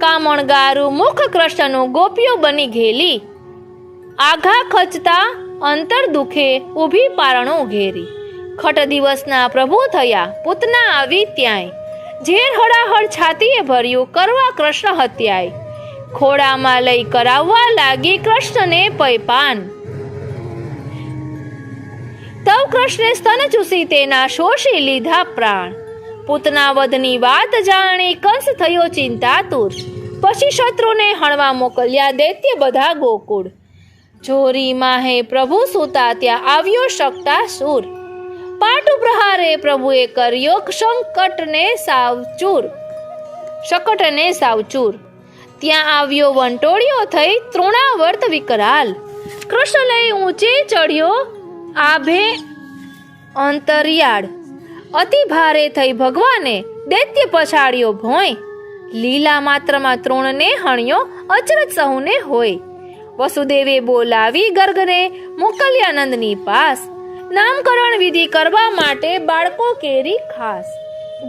કામણ ગારું મુખ કૃષ્ણનું, ગોપીઓ બની ઘેલી. આઘા ખચતા અંતર દુખે, ઊભી પારણો ઘેરી. ખટ દિવસના પ્રભુ થયા, પૂતના આવી ત્યાંય. ઝેર હળાહળ છાતીએ ભર્યું, કરવા કૃષ્ણ હત્યાય. ખોડામાં લઈ કરાવવા લાગી, કૃષ્ણને પૈપાન. તવ કૃષ્ણે સ્તન ચૂસી, તેના શોષી લીધા પ્રાણ. પૂતના વધની વાત જાણી, કંસ થયો ચિંતાતુર. પછી શત્રુને હણવા મોકલ્યા, દૈત્ય બધા ગોકુળ. જોરી માહે પ્રભુ સૂતા, ત્યાં આવ્યો શકતા સુર. પાટુ પ્રહારે પ્રભુએ કર્યો, શકટને સાવચૂર. ત્યાં આવ્યો વંટોળિયો થઈ, તૃણાવર્ત વિકરાલ. કૃષ્ણ લઈ ઊંચે ચડ્યો, આભે અંતરિયાળ. અતિ ભારે થઈ ભગવાને, દૈત્ય પછાડ્યો ભોંય. લીલા માત્રમાં તૃણને હણ્યો, અચરજ સહુને હોય. વસુદેવે બોલાવી ગર્ગને, મોકલ્યા નંદની પાસ. નામકરણ વિધિ કરવા માટે, બાળકો કેરી ખાસ.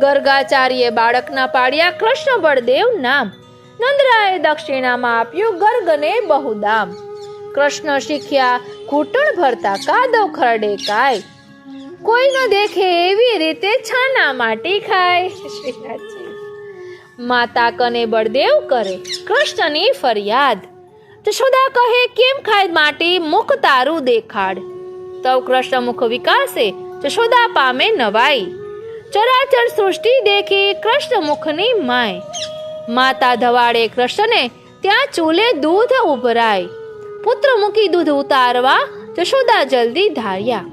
ગર્ગાચાર્ય બાળકના પાડ્યા, કૃષ્ણ બળદેવ નામ. નંદરાએ દક્ષિણામાં આપ્યું, ગર્ગને બહુદામ. કૃષ્ણ શીખ્યા ઘૂંટણ ભરતા, કાદવ ખરડે કાય. કોઈ ન દેખે એવી રીતે, છાના માટી ખાય. માતા કને બળદેવ કરે કૃષ્ણની ફરિયાદ. જશોદા કહે, કેમ ખાય માટી, મુખ તારું દેખાડ. તવ કૃષ્ણ મુખ વિકાસે, જશોદા પામે નવાઈ. ચરાચર સૃષ્ટિ દેખી, કૃષ્ણ મુખની માય. માતા ધવાડે કૃષ્ણને, ત્યાં ચૂલે દૂધ ઉભરાય. પુત્ર મૂકી દૂધ ઉતારવા, જશોદા જલ્દી ધાર્યા.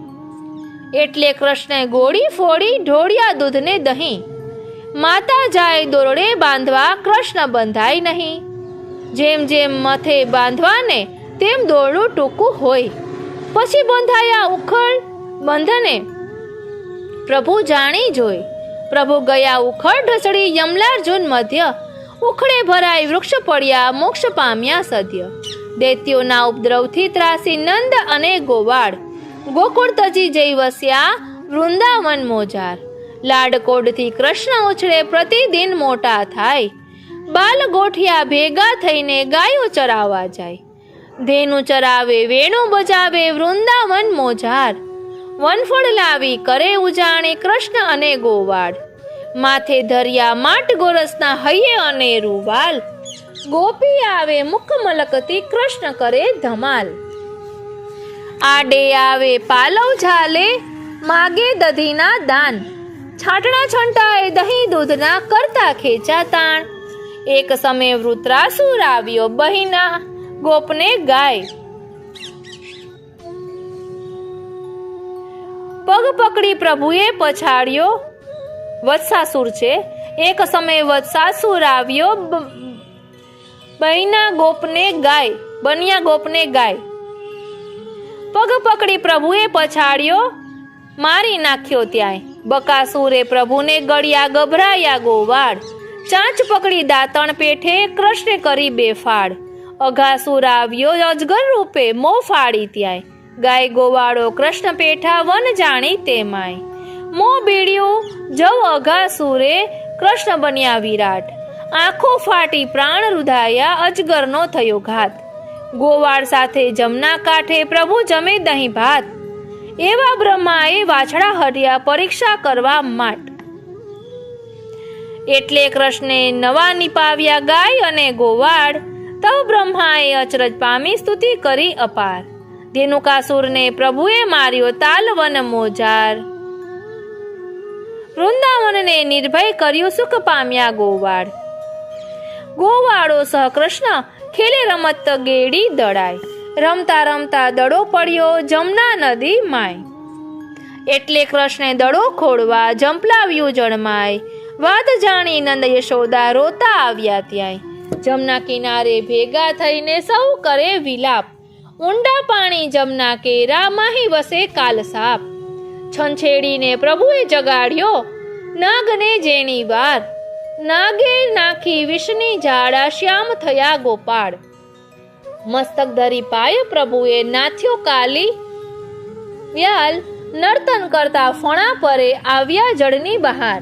એટલે કૃષ્ણે ગોળી ફોડી, ઢોળ્યા દૂધને દહીં. માતા જાય દોરડે બાંધવા, કૃષ્ણ બંધાય નહીં. જેમ જેમ મથે બાંધવાને, તેમ દોરડું ટૂંકું હોય. પછી બંધાયા ઉખળ બંધને, પ્રભુ જાણી જોઈ. પ્રભુ ગયા ઉખળ ઢસડી, યમલાર્જુન મધ્ય. ઉખળે ભરાઈ વૃક્ષ પડ્યા, મોક્ષ પામ્યા સદ્ય. દૈત્યોના ઉપદ્રવથી ત્રાસી નંદ અને ગોવાળ. ગોકુળ તજી જઈ વસ્યા, વૃંદાવન મોજાર. લાડકોડથી કૃષ્ણ ઉછળે પ્રતિદિન મોટા થાય. બાલ ગોઠિયા ભેગા થઈને ગાયો ચરાવવા જાય. ધેનું ચરાવે વેણું બજાવે વૃંદાવન મોજાર. વનફળ લાવી કરે ઉજાણી કૃષ્ણ અને ગોવાળ. માથે ધર્યા માટ ગોરસના હૈયે અને રૂવાલ. ગોપી આવે મુખ મલકતી કૃષ્ણ કરે ધમાલ. આડે આવે પાલવ ઝાલે માગે દધીના દાન. છાટણા છંટાએ દહીં દૂધના કરતા ખેંચા તાણ. એક સમય વૃત્રાસુર આવ્યો બહિના ગોપને ગાય. પગ પકડી પ્રભુએ પછાડ્યો. વત્સાસુર છે. એક સમય વત્સાસુર આવ્યો બન્યા ગોપને ગાય. પગ પકડી પ્રભુએ પછાડ્યો મારી નાખ્યો ત્યાંય. બકાસુરે પ્રભુને ગળ્યા ગભરાયા ગોવાળ. ચાંચ પકડી દાંતણ પેઠે કૃષ્ણે કરી બેફાડ. અઘાસુર આવ્યો અજગર રૂપે મો ફાડી ત્યાંય. ગાય ગોવાળો કૃષ્ણ પેઠા વન જાણી તેમાંય. મો બીડ્યું જવ અઘાસુરે કૃષ્ણ બન્યા વિરાટ. આંખો ફાટી પ્રાણ રૂધાયા અજગરનો થયો ઘાત. ગોવાળ સાથે જમના કાંઠે પ્રભુ જમે દહીં ભાત. એવા બ્રહ્માએ વાછડા હર્યા પરીક્ષા કરવા માટ. એટલે કૃષ્ણે નવા નિપાવ્યા ગાય અને ગોવાળ. તવ બ્રહ્માએ અચરજ પામી સ્તુતિ કરી અપાર. ધેનુકાસુરને પ્રભુએ માર્યો તાલવન મોજાર. વૃંદાવનને નિર્ભય કર્યું સુખ પામ્યા ગોવાળ. ગોવાળો સહ કૃષ્ણ ખેલે રમત ગેડી દડાય. રમતા રમતા દડો પડ્યો જમના નદી માય. એટલે કૃષ્ણે દડો ખોડવા જંપલાવ્યું જળમાય. વાત જાણી નંદ યશોદા રોતા આવ્યા ત્યાંય. જમના કિનારે ભેગા થઈને સૌ કરે વિલાપ. ઊંડા પાણી જમના કેરા માહી વસે કાલ સાપ. છંછેડીને પ્રભુએ જગાડ્યો નાગને જેણી વાર. નાગે નાખી વિષની ઝાડા શ્યામ થયા ગોપાળ. મસ્તક ધરી પાય પ્રભુએ નાથ્યો કાલી વ્યાલ. નર્તન કરતા ફણા પરે આવ્યા જળની બહાર.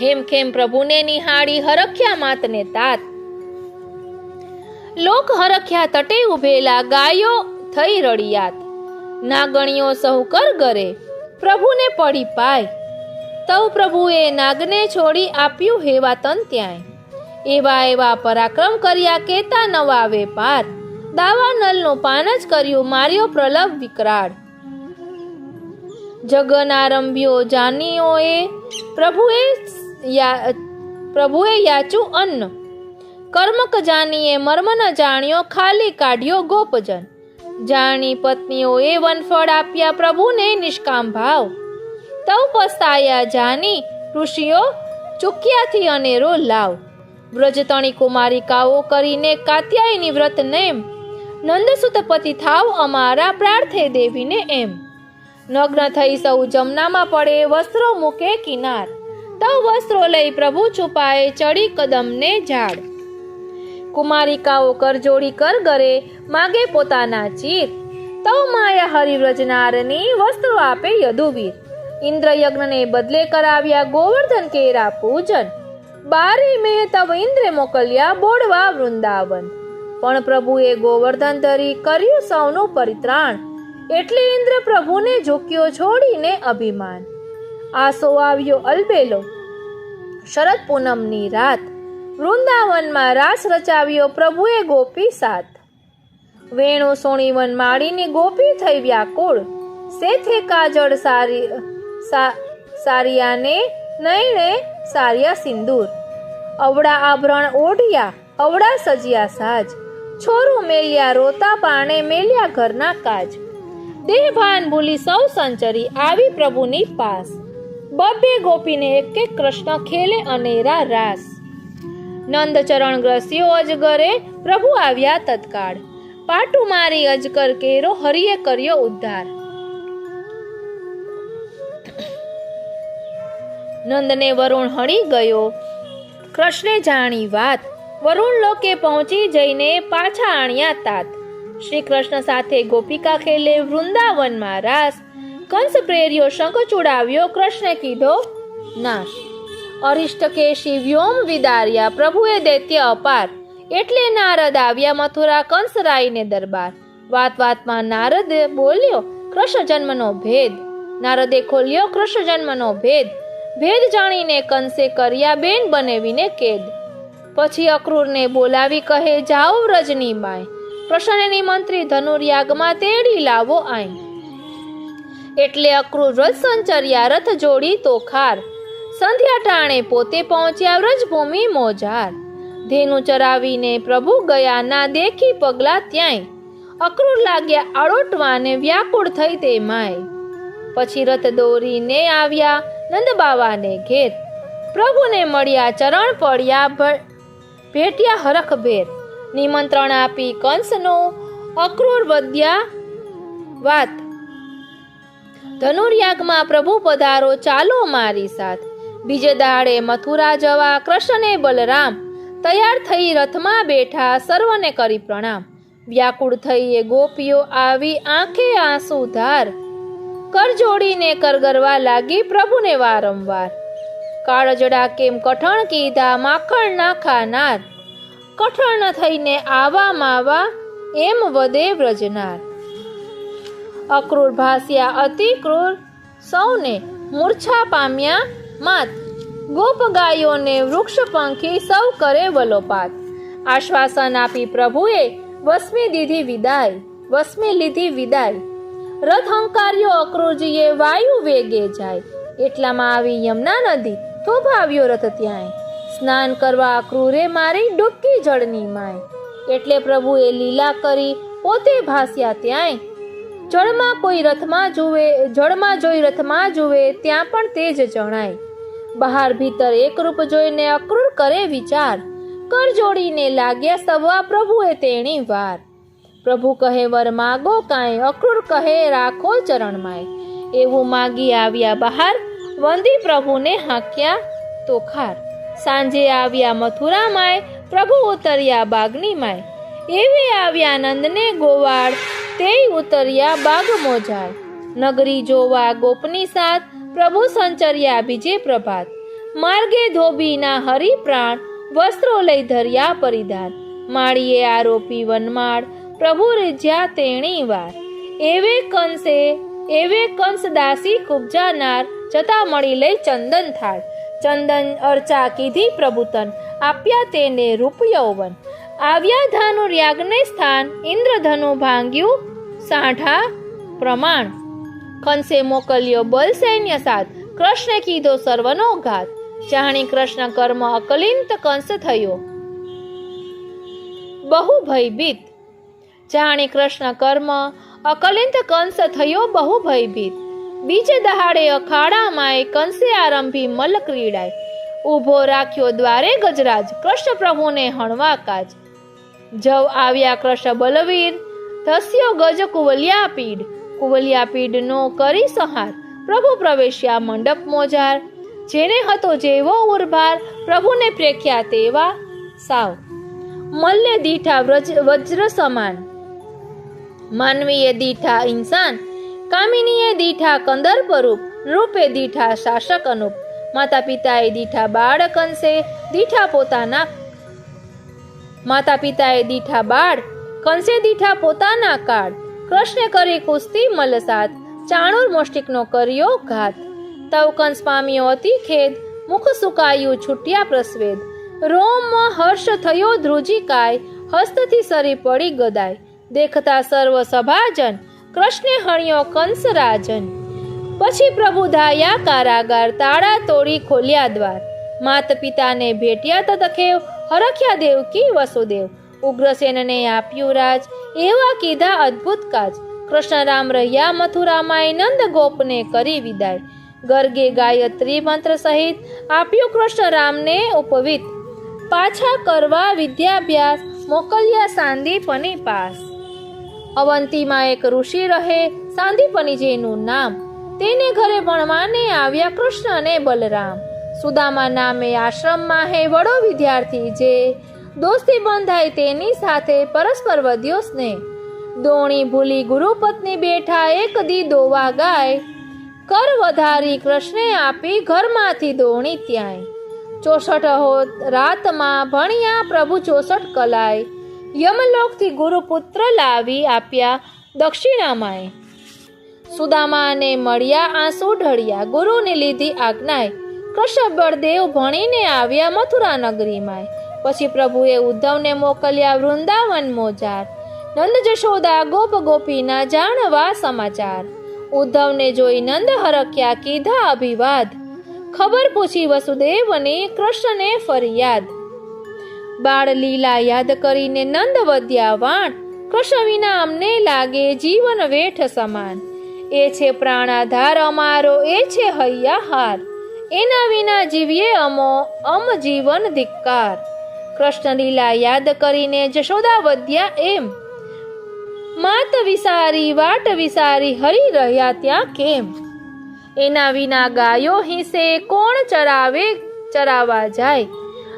હેમખેમ પ્રભુને નિહાળી હરખ્યા માતને તાત. લોક હરખ્યા તટે ઉભેલા ગાયો થઈ રડિયાત. નાગણીઓ સહુ કર ગરે પ્રભુને પડી પાય. તવ પ્રભુએ નાગને છોડી આપ્યું હેવા તન ત્યાંય. એવા પરાક્રમ કર્યા કેતા નવા વેપાર. દાવાનલનું પાન જ કર્યું માર્યો પ્રલભ વિકરાળ. જગનારંભ્યો જાનીઓએ પ્રભુએ યાચું અન્ન. કર્મક જાનીએ મર્મ ન જાણ્યો ખાલી કાઢ્યો ગોપજન. જાણી પત્નીઓએ વનફળ આપ્યા પ્રભુને નિષ્કામ ભાવ. તવ પસ્તાયા જાની ઋષિઓ ચૂક્યાથી અનેરો લાવ. વ્રજતણી કુમારિકાઓ કરીને કાત્યાયની વ્રત નેમ. નંદસુત પતિ થાવ અમારા પ્રાર્થે દેવીને એમ. નગ્ન થઈ સૌ જમનામાં પડે વસ્ત્રો મૂકે કિનાર. તવ વસ્ત્રો લઈ પ્રભુ છુપાએ ચડી કદમને ઝાડ. કુમારિકાઓ કરજોડી કર ગરે માગે પોતાના ચીર. તવ માયા હરિવ્રજનારની વસ્ત્રો આપે યદુવીર. ઇન્દ્ર યજ્ઞને બદલે કરાવ્યા ગોવર્ધન કેરા પૂજન. 12 મે તવ ઇન્દ્રે મોકલ્યા બોડવા વૃંદાવન. પણ પ્રભુએ ગોવર્ધન ધરી કર્યું સૌનું પરિત્રાણ. એટલે ઇન્દ્ર પ્રભુને ઝૂક્યો છોડીને અભિમાન. આસો આવ્યો અલબેલો શરદ પૂનમની રાત. વૃંદાવનમાં રાસ રચાવ્યો પ્રભુએ ગોપી સાથ. વેણુ સોણીવન માળીની ગોપી થઈ વ્યાકુળ. સેથે કાજળ સારિયાને નયણે સારિયા સિંદૂર. અવળા આભરણ ઓઢિયા અવળા સજિયા સાજ. છોરું મેલ્યા રોતા પાણે મેલ્યા ઘરના કાજ. દેહ ભાન ભૂલી સૌ સંચરી આવી પ્રભુની પાસ. બબ્બે ગોપીને એક એક કૃષ્ણ ખેલે અનેરા રાસ. નંદ ચરણ ગ્રસ્યો અજગરે પ્રભુ આવ્યા તત્કાળ. પાટું મારી અજગર કેરો હરિએ કર્યો ઉદ્ધાર. નંદને વરુણ હણી ગયો કૃષ્ણે જાણી વાત. વરુણ લોકે પહોંચી જઈને પાછા આણ્યા તાત. શ્રી કૃષ્ણ સાથે ગોપિકા ખેલે વૃંદાવનમાં રાસ, કંસ પ્રેર્યો શંખ ચુડાવ્યો કૃષ્ણે કીધો નાશ. અરિષ્ટ કેશી વ્યોમ વિદાર્યા પ્રભુએ દૈત્ય અપાર, એટલે નારદ આવ્યા મથુરા કંસરાયને દરબાર. વાત વાતમાં નારદ બોલ્યો કૃષ્ણ જન્મનો ભેદ, નારદે ખોલ્યો કૃષ્ણ જન્મનો ભેદ. ભેદ જાણીને કંસે કર્યા બેન બનાવીને કેદ. પછી અક્રૂરને બોલાવી કહે જાઓ વ્રજની બાઈ, કૃષ્ણને નિમંત્રી ધનુર્યાગમાં તેડી લાવો આઈ. એટલે અક્રૂર વ્રજ સંચર્યા રથ જોડી તોખાર, સંધ્યા ટાણે પોતે પહોંચ્યા વ્રજભૂમિ મોજાર. ધેનુ ચરાવીને પ્રભુ ગયા ના દેખી પગલા ત્યાંય, અક્રૂર લાગ્યા આળોટવાને વ્યાકુળ થઈ તે માય. પછી રથ દોરીને આવ્યા નંદબાવાને ઘેર, પ્રભુને મળ્યા ચરણ પડ્યા ભેટ્યા હરખભેર. નિમંત્રણ આપી કંસનું અક્રૂર વધ્યા વાત, ધનુર્યાગમાં પ્રભુ પધારો ચાલો મારી સાથ. બીજે દાડે મથુરા જવા કૃષ્ણને બલરામ, તૈયાર થઈ રથમાં બેઠા સર્વને કરી પ્રણામ. વ્યાકુળ થઈ એ ગોપીઓ આવી આંખે આંસુ ધાર, કર જોડીને કરગરવા લાગી પ્રભુને વારંવાર. કાળજડા કેમ કઠણ કીધા માખણ ના ખાનાર, કઠણ થઈને આવા માવા એમ વધે વ્રજનાર. અક્રૂર ભાસ્યા અતિ ક્રૂર સૌને મૂર્છા પામ્યા માત, ગોપ ગાયોને વૃક્ષ પંખી સૌ કરે વલોપાત. આશ્વાસન આપી પ્રભુએ વસમી દીધી વિદાય, વસમી લીધી વિદાય. રથ હંકાર્યો અક્રૂરજીએ વાયુ વેગે જાય, એટલામાં આવી યમુના નદી થોભાવ્યો રથ ત્યાંય. સ્નાન કરવા અક્રૂરે મારી ડૂબકી જળની માય, એટલે પ્રભુએ લીલા કરી પોતે ભાસ્યા ત્યાંય. જળમાં કોઈ રથમાં જુએ, જળમાં જોઈ રથમાં જુએ ત્યાં પણ તેજ જણાય. બહાર ભીતર એક રૂપ જોઈને અક્રૂર કરે વિચાર, કર જોડીને લાગ્યા સવા પ્રભુએ તેણી વાર. પ્રભુ કહે વર માગો કાંઈ, અક્રૂર કહે રાખો ચરણમાય. એવું માગી આવ્યા બહાર, વંદી પ્રભુને હાંક્યા તોખાર. સાંજે આવ્યા મથુરા માય, પ્રભુ ઉતર્યા બાગની માય. એવે આવ્યા નંદને ગોવાળ, તેય ઉતર્યા બાગ મોજાર. નગરી જોવા ગોપની સાથ, પ્રભુ સંચર્યા બીજે પ્રભાત. માર્ગે ધોબીના હરિ પ્રાણ, વસ્ત્રો લઈ ધર્યા પરિધાન. માળીએ આરોપી વનમાળ, પ્રભુ રીઝ્યા તેણી વાર. એવે કંસ દાસી કુબજાનાર, જતા મળી લઈ ચંદન થાળ. ચંદન અર્ચા કીધી પ્રભુતન, આપ્યા તેને રૂપ યૌવન. આવ્યા ધનુર્યાગને સ્થાન, ઇન્દ્રધનુ ભાંગ્યું સાંઠા પ્રમાણ. કંસે મોકલ્યો બલ સૈન્ય સાથ, કૃષ્ણે કીધો સર્વનો ઘાત. જાણી કૃષ્ણ કર્મ અકલિંત કંસ થયો બહુ ભયભીત. જાણી કૃષ્ણ કર્મ અકલિંત કંસ થયો બહુ ભયભીત. બીજે દહાડે અખાડામાં કંસે આરંભી મલ્લ ક્રીડાય. ઊભો રાખ્યો દ્વારે ગજરાજ, કૃષ્ણ પ્રભુને હણવા કાજ. જવ આવ્યા કૃષ્ણ બલવીર, ધસ્યો ગજ કુવલિયા પીડ. કુવલિયા પીડનો કરી સંહાર, પ્રભુ પ્રવેશ્યા મંડપ મોજાર. જેને હતો જેવો ઉર્ભાર, પ્રભુને પ્રેખ્યા તેવા સાવ. મલ્લે દીઠા વજ્ર સમાન, માનવીએ દીઠા ઇન્સાન. કામિનીએ દીઠા કંદર્પ રૂપ, રૂપે દીઠા શાસક અનુપ. માતા પિતાએ દીઠા બાળ, કંસે દીઠા પોતાના. માતા પિતાએ દીઠા બાળ, કંસે દીઠા પોતાના કાળ. કૃષ્ણે કરી કુસ્તી મલસાત, ચાણુર મુષ્ટિકનો કર્યો ઘાત. તવ કંસ પામ્યો અતિ ખેદ, મુખ સુકાયું છૂટ્યા પ્રસ્વેદ. રોમમાં હર્ષ થયો ધ્રુજી કાય, હસ્તથી સરી પડી ગદાય. દેખતા સર્વ સભાજન, કૃષ્ણે હણ્યો કંસ રાજન. પછી પ્રભુ ધાયા કારાગાર, તાળા તોડી ખોલ્યા દ્વાર. માત પિતાને ભેટ્યા તતખેવ, હરખ્યા દેવકી વસુદેવ. ઉગ્રસેનને આપ્યું રાજ, એવા કીધા અદ્ભુત કાજ. કૃષ્ણ રામ રહ્યા મથુરામાં, નંદ ગોપને કરી વિદાય. ગર્ગે ગાયત્રી મંત્ર સહિત આપ્યું કૃષ્ણ રામને ઉપવિત. પાછા કરવા વિદ્યાભ્યાસ, મોકલ્યા સાંદીપની પાસ. અવંતીમાં એક ઋષિ રહે, સાંદીપની જેનું નામ. તેને ઘરે ભણવાને આવ્યા કૃષ્ણ અને બલરામ. સુદામા નામે આશ્રમમાં હે વડો વિદ્યાર્થી, જે દોસ્તી બંધાય તેની સાથે પરસ્પર વધ્યો સ્નેહ. દોણી ભૂલી ગુરુપત્ની બેઠા એક દી દોવા ગાય, કર વધારી કૃષ્ણે આપી ઘરમાંથી દોણી ત્યાંય. 64 રાતમાં ભણ્યા પ્રભુ 64 કલાય, યમલોકથી ગુરુપુત્ર લાવી આપ્યા દક્ષિણામાય. સુદામાને મળ્યા આંસુ ઢળ્યા, ગુરુને લીધી આજ્ઞાય, કૃષ્ણ બળદેવ ભણીને આવ્યા મથુરા નગરીમાં. પછી પ્રભુએ ઉદ્ધવને મોકલ્યા વૃંદાવન મોજાર, નંદ જશોદા ગોપ ગોપીના જાણવા સમાચાર. ઉદ્ધવને જોઈ નંદ હરખ્યા કીધા અભિવાદ, ખબર પૂછી વસુદેવની કૃષ્ણને ફરિયાદ. બાળ લીલા યાદ કરીને નંદ વધ્યા વાણ, કૃષ્ણ વિના અમને લાગે જીવન વેઠ સમાન. એ છે પ્રાણાધાર અમારો, એ છે હૈયાહાર, એના વિના જીવીએ અમ જીવન ધિક્કાર. કૃષ્ણ લીલા યાદ કરીને જશોદા વધ્યા એમ, માત વિસારી વાટ વિસારી હરી રહ્યા ત્યાં કેમ. એના વિના ગાયો હિંસે કોણ ચરાવા જાય,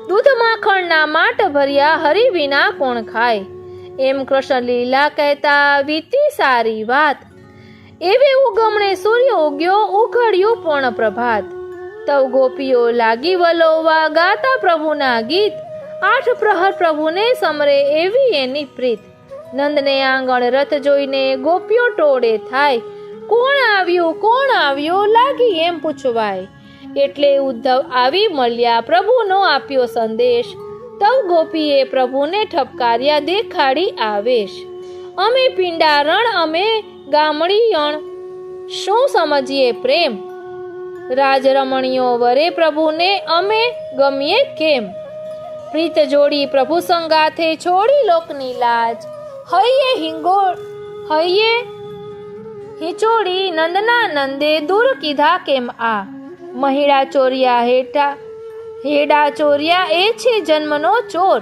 દૂધ માખણના માટ ભર્યા હરી વિના કોણ ખાય. એમ કૃષ્ણ લીલા કહેતા વીતી સારી વાત, એવે ઉગમણે સૂર્ય ઉગ્યો ઉઘડ્યું પૂર્ણ પ્રભાત. તવ ગોપીઓ લાગી વલોવા ગાતા પ્રભુના ગીત, 8 પ્રહર પ્રભુને સમરે એવી એની પ્રીત. નંદને આંગણ રથ જોઈને ગોપીઓ ટોળે થાય, કોણ આવ્યું લાગી એમ પૂછવાય. એટલે ઉદ્ધવ આવી મળ્યા પ્રભુનો આપ્યો સંદેશ, તવ ગોપીએ પ્રભુને ઠપકાર્યા દેખાડી આવેશ. અમે પિંડારણ અમે ગામડીયણ, શું સમજીએ પ્રેમ, રાજરમણીઓ વરે પ્રભુને અમે ગમીએ કેમ. પ્રીત જોડી પ્રભુ સંગાથે છોડી લોકની લાજ, હૈયે હિચોડી નંદના નંદે દૂર કીધા કેમ આ. મહિડા ચોર્યા હેડા ચોર્યા એ છે જન્મનો ચોર,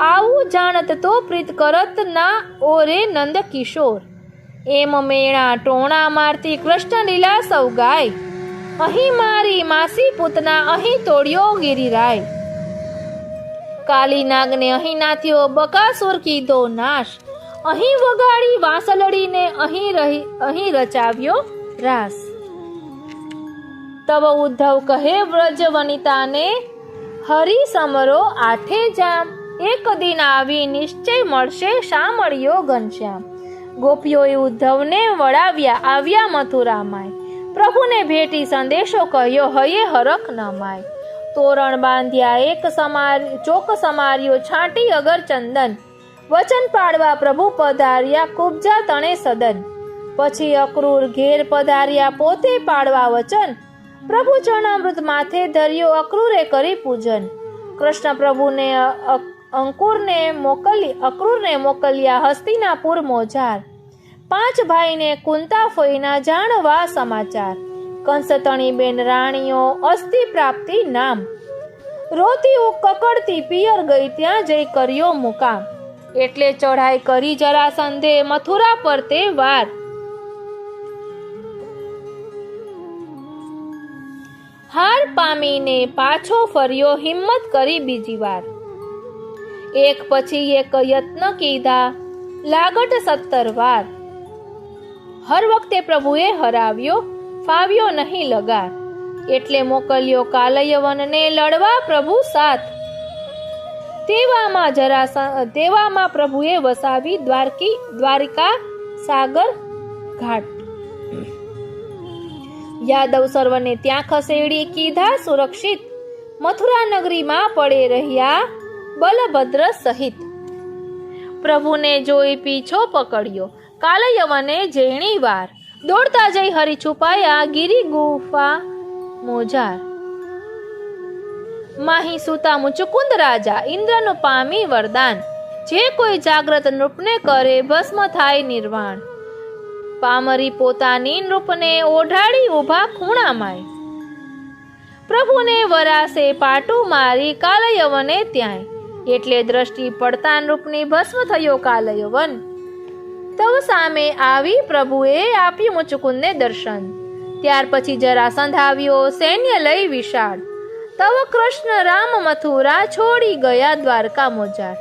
આવું જાણત તો પ્રીત કરત ના ઓરે નંદ કિશોર. એમ મેણા ટોણા મારતી કૃષ્ણ લીલા સૌ ગાય, અહીં મારી માસી પૂતના અહીં તોડ્યો ગિરિરાય. કાલી નાગને અહીં નાથ્યો બકાસુર કીધો નાશ, અહીં વગાડી વાંસલડીને અહીં રચાવ્યો રાસ. તવ ઉદ્ધવ કહે વ્રજ વનિતાને, હરિ સમરો આઠે જામ, એક દિન આવી નિશ્ચય મળશે શામળિયો ઘનશ્યામ. ગોપીઓએ ઉદ્ધવને વળાવ્યા આવ્યા મથુરામાય, પ્રભુને ભેટી સંદેશો કહ્યો હયે હરખ ન માય. તોરણ બાંધ્યા ચોક સમાર્યો છાંટી અગર ચંદન, વચન પાડવા પ્રભુ પધાર્યા કુબજા તણે સદન. પછી અક્રૂર ઘેર પધાર્યા પોતે પાડવા વચન, પ્રભુ ચરણામૃત માથે ધર્યો અક્રૂરે કરી પૂજન. કૃષ્ણ પ્રભુને અક્રૂરને મોકલ્યા હસ્તિનાપુર મોજાર, 5 ભાઈને કુંતા ફોઈના જાણવા સમાચાર. કંસતણી બેન રાણીઓ અસ્થિ પ્રાપ્તિ નામ, રોતી કકડતી પિયર ગઈ ત્યાં જઈ કર્યો મુકામ. એટલે ચઢાઈ કરી જરાસંધે મથુરા પર તે વાર, હાર પામીને પાછો ફર્યો હિંમત કરી બીજી વાર. એક પછી એક યત્ન કીધા લાગટ 17 વાર, હર વખતે પ્રભુએ હરાવ્યો ફાવ્યો નહીં લગાર. એટલે મોકલ્યો કાલયવનને લડવા પ્રભુ સાથ, તેવામાં પ્રભુએ વસાવી દ્વારિકા સાગર ઘાટ. યાદવ સર્વને ત્યાં ખસેડી કીધા સુરક્ષિત, મથુરા નગરીમાં પડે રહ્યા બલભદ્ર સહિત. પ્રભુને જોઈ પીછો પકડ્યો કાલયવને જેણી વાર, દોડતા જઈ હરી છુપાયા ગિરી ગુફા મોજાર. માહી સુતા મુચુકુંદ રાજા ઇન્દ્રનું પામી વરદાન, જે કોઈ જાગ્રત નૃપને કરે ભસ્મ થાય નિર્વાણ. પામરી પોતાની નૃપને ઓઢાડી ઊભા ખૂણામાય, પ્રભુને વરાસે પાટું મારી કાલયવને ત્યાંય. એટલે દ્રષ્ટિ પડતા નૃપની ભસ્મ થયો કાલયવન. તવ સામે આવી પ્રભુએ આપ્યું મુચુકુંદને દર્શન. ત્યાર પછી જરાસંધ આવ્યો સૈન્ય લઈ વિશાળ, તવ કૃષ્ણ રામ મથુરા છોડી ગયા દ્વારકા મોજાર.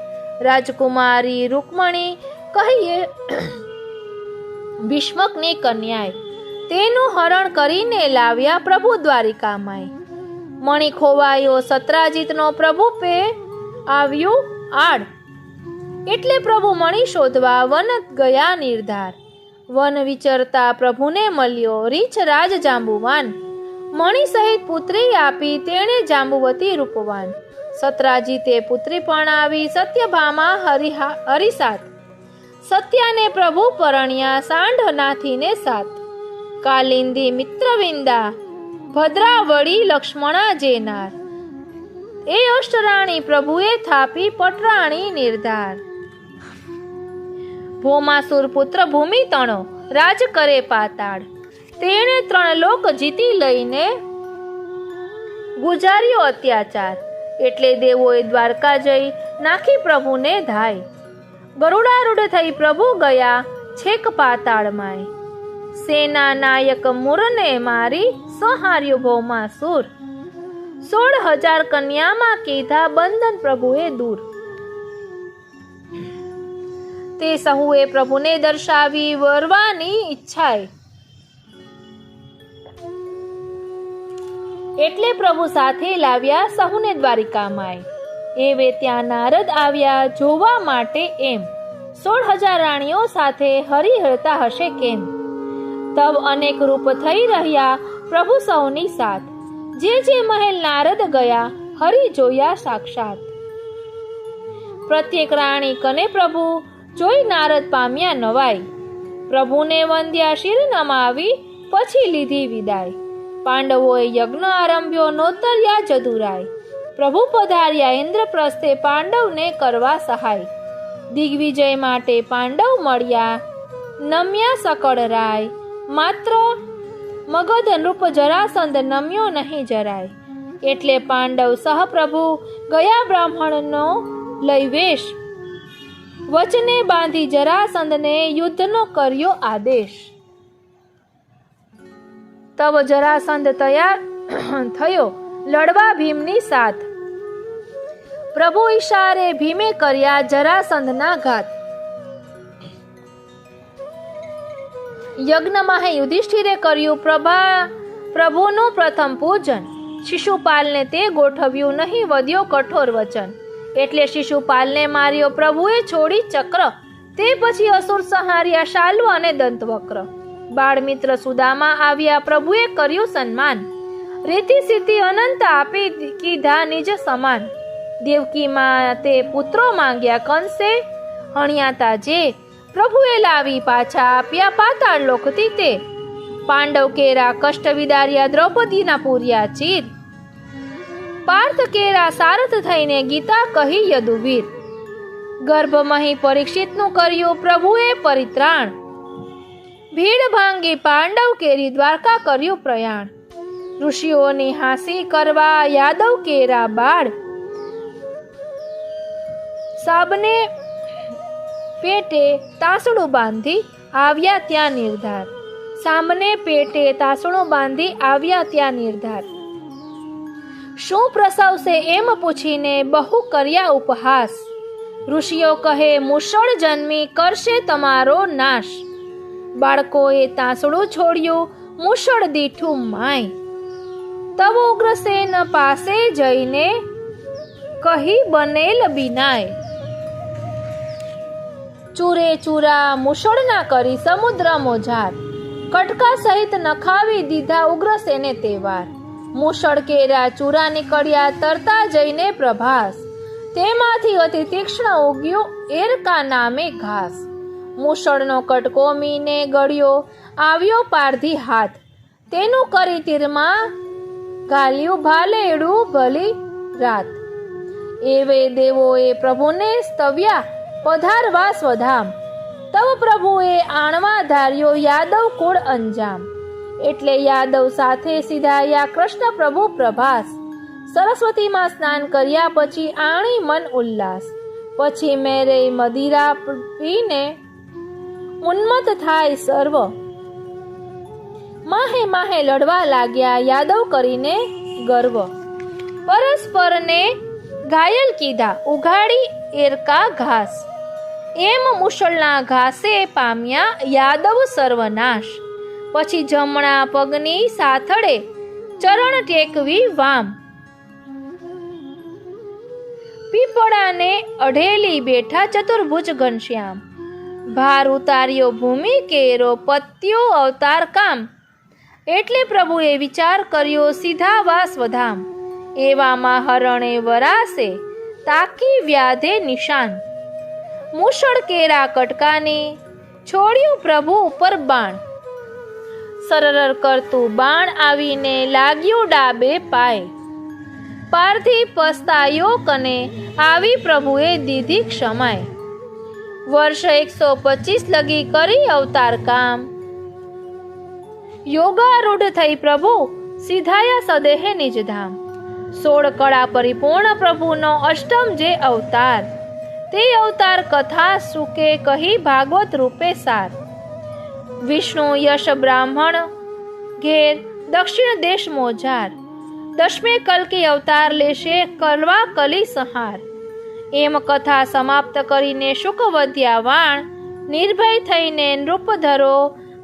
રાજકુમારી રૂકમણી કહીએ ભીષ્મકની કન્યાએ તેનું હરણ કરીને લાવ્યા પ્રભુ દ્વારિકામાં. મણિ ખોવાયો સત્રાજીતનો પ્રભુ પે આવ્યું આડ, એટલે પ્રભુ મણિ શોધવા વન ગયા નિર્ધાર. વન વિચરતા પ્રભુને મળ્યો રીછ રાજ જાંબુવાન. મણિ સહિત પુત્રી આપી તેણે જાંબુવતી રૂપવાન. સત્રાજીતે પુત્રી પણ આવી સત્યભામા હરિસાત. સત્યાને પ્રભુ પરણ્યા સાંઢ નાથીને સાત. કાલિંદી મિત્રવિંદા ભદ્રાવળી લક્ષ્મણા જેનાર. એ અષ્ટરાણી પ્રભુએ થાપી પટરાણી નિર્ધાર. ભોમાસુર પુત્ર ભૂમિ તણો રાજ કરે પાતાળ. તેણે 3 લોક જીતી લઈને ગુજાર્યો અત્યાચાર. એટલે દેવોએ દ્વારકા જઈ નાખી પ્રભુને ધાય. ગરુડારૂઢ થઈ પ્રભુ ગયા છેક પાતાળમાંય. સેના નાયક મુરને મારી સંહાર્યો ભૌમાસુર. 16,000 કન્યામાં કીધા બંધન પ્રભુએ દૂર. તે સહુએ પ્રભુને દર્શાવી વરવાની ઈચ્છાએ. એટલે પ્રભુ સાથે લાવ્યા સહુને દ્વારિકામાં. એવે ત્યાં નારદ આવ્યા જોવા માટે એમ. 16,000 રાણીઓ સાથે હરિહરતા હશે કેમ. તબ અનેક રૂપ થઈ રહ્યા પ્રભુ સૌની સાથ. જે મહેલ નારદ ગયા હરિ જોયા સાક્ષાત. પ્રત્યેક રાણી કને પ્રભુ જોઈ નારદ પામ્યા નવાઈ. પ્રભુને વંદ્યા શિર નમાવી પછી લીધી વિદાય. પાંડવોએ યજ્ઞ આરંભ્યો નોતર્યા જદુરાય. પ્રભુ પધાર્યા ઇન્દ્રપ્રસ્થે પાંડવને કરવા સહાય. દિગ્વિજય માટે પાંડવ મળ્યા નમ્યા સકળ રાય. માત્ર મગધ નૃપ જરાસંધ નમ્યો નહીં જરાય. એટલે પાંડવ સહપ્રભુ ગયા બ્રાહ્મણનો લઈ વેશ. વચને બાંધી જરાસંધને યુદ્ધનો કર્યો આદેશ. તબ જરાસંધ તૈયાર થયો લડવા ભીમની સાથ. પ્રભુ ઈશારે ભીમે કર્યા જરાસંધના ઘાત. યજ્ઞમાં યુધિષ્ઠિરે કર્યું પ્રભુનું પ્રથમ પૂજન. શિશુપાલને તે ગોઠવ્યું નહીં વધ્યો કઠોર વચન. એટલે શિશુપાલને માર્યો પ્રભુએ છોડી ચક્ર. તે પછી અસુર સંહાર્યા શાલ્વ અને દંતવક્ર. બાળમિત્ર સુદામા આવ્યા પ્રભુએ કર્યું સન્માન. રીતિ સિદ્ધિ અનંત આપી કીધા નિજ સમાન. દેવકીમાં તે પુત્રો માંગ્યા કંસે હણ્યાતા જે. પ્રભુએ લાવી પાછા આપ્યા પાતાળ લોકથી તે. પાંડવ કેરા કષ્ટ વિદાર્યા દ્રૌપદીના પૂર્યા ચીર. પાર્થ કેરા સારથ થઈને ગીતા કહી યદુવીર. ગર્ભમહી પરીક્ષિતનું કર્યું પ્રભુએ પરિત્રાણ. ભીડ ભાંગી પાંડવ કેરી દ્વારકા કર્યું પ્રયાણ. ઋષિઓની હાંસી કરવા યાદવ કેરા બાળ. સાબને પેટે તાસડું બાંધી આવ્યા ત્યાં નિર્ધાર. સામને પેટે તાસડું બાંધી આવ્યા ત્યાં નિર્ધાર. શું પ્રસવશે એમ પૂછીને બહુ કર્યા ઉપહાસ. ઋષિઓ કહે મુષળ જન્મી કરશે તમારો નાશ. બાળકોએ તાસડું છોડ્યું મુષળ દીઠું માય. તબ ઉગ્રસેન પાસે જઈને કહી બનેલ બિનાય. ચૂરે ચૂરા મુષળના કરી સમુદ્ર મોજાર. કટકા સહિત નખાવી દીધા ઉગ્રસેને તેવાર. મુષળ કેરા ચૂરા નીકળ્યા તરતા જઈને પ્રભાસ. તેમાંથી અતિ તીક્ષ્ણ ઉગ્યું એરકા નામે ઘાસ. મુષળનો કટકો મીને ગળ્યો આવ્યો પારધી હાથ. તેનું કરી તીરમાં ગાલ્યું ભાલેડું ભલી રાત. એવે દેવોએ પ્રભુને સ્તવ્યા પધારવા સ્વધામ. તબ પ્રભુએ આણવા ધાર્યો યાદવ કુળ અંજામ. એટલે યાદવ સાથે સીધાયા કૃષ્ણ પ્રભુ પ્રભાસ. સરસ્વતીમાં સ્નાન કર્યા પછી આણી મન ઉલ્લાસ. પછી મેરે મદિરા પીને ઉન્મત્ત થાય સર્વ. માહે માહે લડવા લાગ્યા યાદવ કરીને ગર્વ. પરસ્પરને ઘાયલ કીધા ઉઘાડી એરકા ઘાસ. એમ મુશળના ઘાસે પામ્યા યાદવ સર્વનાશ. પછી જમણા પગની સાથળે ચરણ ટેકવી વામ. પીપળાને અઢેલી બેઠા ચતુર્ભુજ ઘનશ્યામ. ભાર ઉતાર્યો ભૂમિ કેરો પત્યો અવતાર કામ. એટલે પ્રભુએ વિચાર કર્યો સીધા વાસવધામ. એવામાં હરણે વરાસે તાકી વ્યાધે નિશાન. મુશળ કેરા કટકાની છોડ્યું પ્રભુ ઉપર બાણ. સરર કરતું બાણ આવીને લાગ્યું ડાબે પાય. પારથી પસ્તાયો કને આવી પ્રભુએ દીધી ક્ષમાય. વર્ષ 125 લગી કરી અવતાર કામ. યોગારૂઢ થઈ પ્રભુ સીધાયા સદેહે નિજ ધામ. 16 કળા પરિપૂર્ણ પ્રભુનો અષ્ટમ જે અવતાર. તે અવતાર કથા સુકે કહી ભાગવત રૂપે સાર. વિષ્ણુ યશ બ્રાહ્મણ ઘેર દક્ષિણ દેશ મોજાર. દશમે કલ્કી અવતાર લેશે કરવા કલી સંહાર. એમ કથા સમાપ્ત કરીને શુક વધ્યા વાણ. નિર્ભય થઈને નૃપ ધરો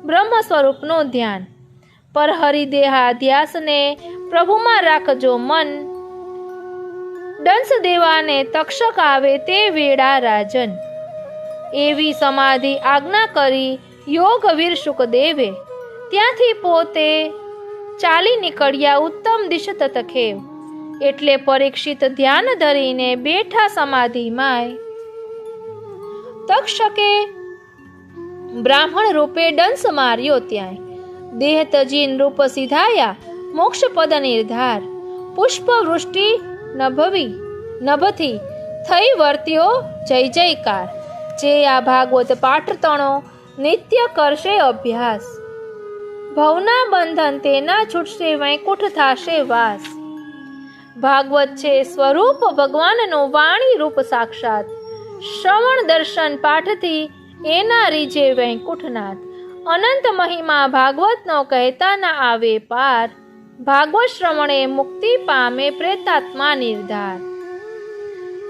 બ્રહ્મ સ્વરૂપનું ધ્યાન. પર હરિદેહાધ્યાસને પ્રભુમાં રાખજો મન. દંશ દેવાને તક્ષક આવે તે વેળા રાજન. એવી સમાધિ આજ્ઞા કરી યોગવીર શુકદેવે. ત્યાંથી પોતે ચાલી નીકળ્યા ઉત્તમ દિશ તતખેવ. એટલે પરીક્ષિત ધ્યાન ધરીને બેઠા સમાધિમાંય. તક્ષકે બ્રાહ્મણ રૂપે દંશ માર્યો ત્યાંય. દેહ તજી નૃપ સિધાયા મોક્ષ પદ નિર્ધાર. પુષ્પ વૃષ્ટિ નભથી થઈ વર્ત્યો જય જયકાર. જે આ ભાગવત પાઠ તણો નિત્ય કરશે અભ્યાસ. ભવના બંધન તેના છૂટશે વૈકુંઠ થાશે વાસ. ભાગવત છે સ્વરૂપ ભગવાનનો વાણી રૂપ સાક્ષાત. શ્રવણ દર્શન પાઠથી એના રીજે વૈકુંઠનાથ. અનંત મહિમા ભાગવતનો કહેતા ના આવે પાર. ભાગવત શ્રવણે મુક્તિ પામે પ્રેતાત્મા નિર્ધાર.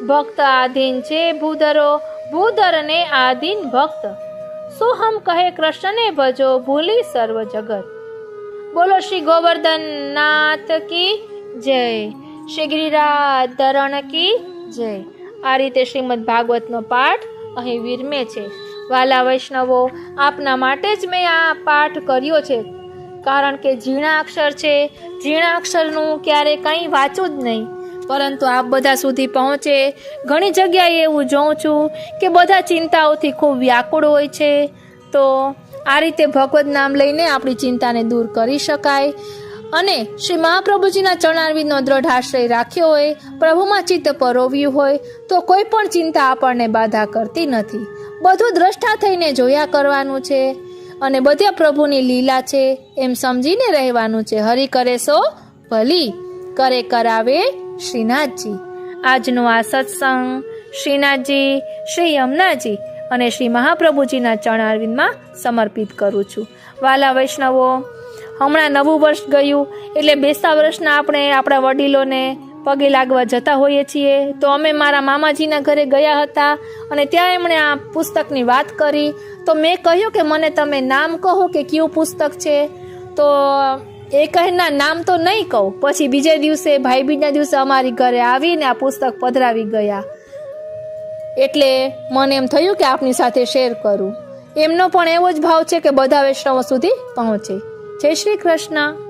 ભક્ત આધીન છે ભૂધરો ભૂધરને આધીન ભક્ત. સોહમ કહે કૃષ્ણને ભજો ભૂલી સર્વ જગત. બોલો શ્રી ગોવર્ધન નાથ કી જય. શ્રી ગિરિરાજ ધરણ કી જય. આ રીતે શ્રીમદ ભાગવતનો પાઠ અહીં વિરમે છે. વાલા વૈષ્ણવો, આપના માટે જ મેં આ પાઠ કર્યો છે. કારણ કે ઝીણા અક્ષર છે. ઝીણા અક્ષરનું ક્યારે કંઈ વાંચું જ નહીં, પરંતુ આપ બધા સુધી પહોંચે. ઘણી જગ્યાએ એવું જોઉં છું કે બધા ચિંતાઓથી ખૂબ વ્યાકુળ હોય છે. તો આ રીતે ભગવદ નામ લઈને આપણી ચિંતાને દૂર કરી શકાય. અને શ્રી મહાપ્રભુજીના ચરણારવિંદનો દ્રઢ આશ્રય રાખ્યો હોય, પ્રભુમાં ચિત્ત પરોવ્યું હોય તો કોઈ પણ ચિંતા આપણને બાધા કરતી નથી. બધું દ્રષ્ટા થઈને જોયા કરવાનું છે અને બધે પ્રભુની લીલા છે એમ સમજીને રહેવાનું છે. હરિ કરે સો ભલી, કરે કરાવે શ્રીનાથજી. આજનો આ સત્સંગ શ્રીનાથજી, શ્રી યમુનાજી અને શ્રી મહાપ્રભુજીના ચરણારવિંદમાં સમર્પિત કરું છું. વાલા વૈષ્ણવો, હમણાં નવું વર્ષ ગયું એટલે બેસતા વર્ષના આપણે આપણા વડીલોને પગે લાગવા જતા હોઈએ છીએ. તો અમે મારા મામાજીના ઘરે ગયા હતા અને ત્યાં એમણે આ પુસ્તકની વાત કરી. તો મેં કહ્યું કે મને તમે નામ કહો કે કયું પુસ્તક છે. તો એ કહેના નામ તો નહીં કહું. પછી બીજે દિવસે ભાઈબીજના દિવસે અમારી ઘરે આવીને આ પુસ્તક પધરાવી ગયા. એટલે મને એમ થયું કે આપની સાથે શેર કરું. એમનો પણ એવો જ ભાવ છે કે બધા વૈષ્ણવો સુધી પહોંચે. જય શ્રી કૃષ્ણ.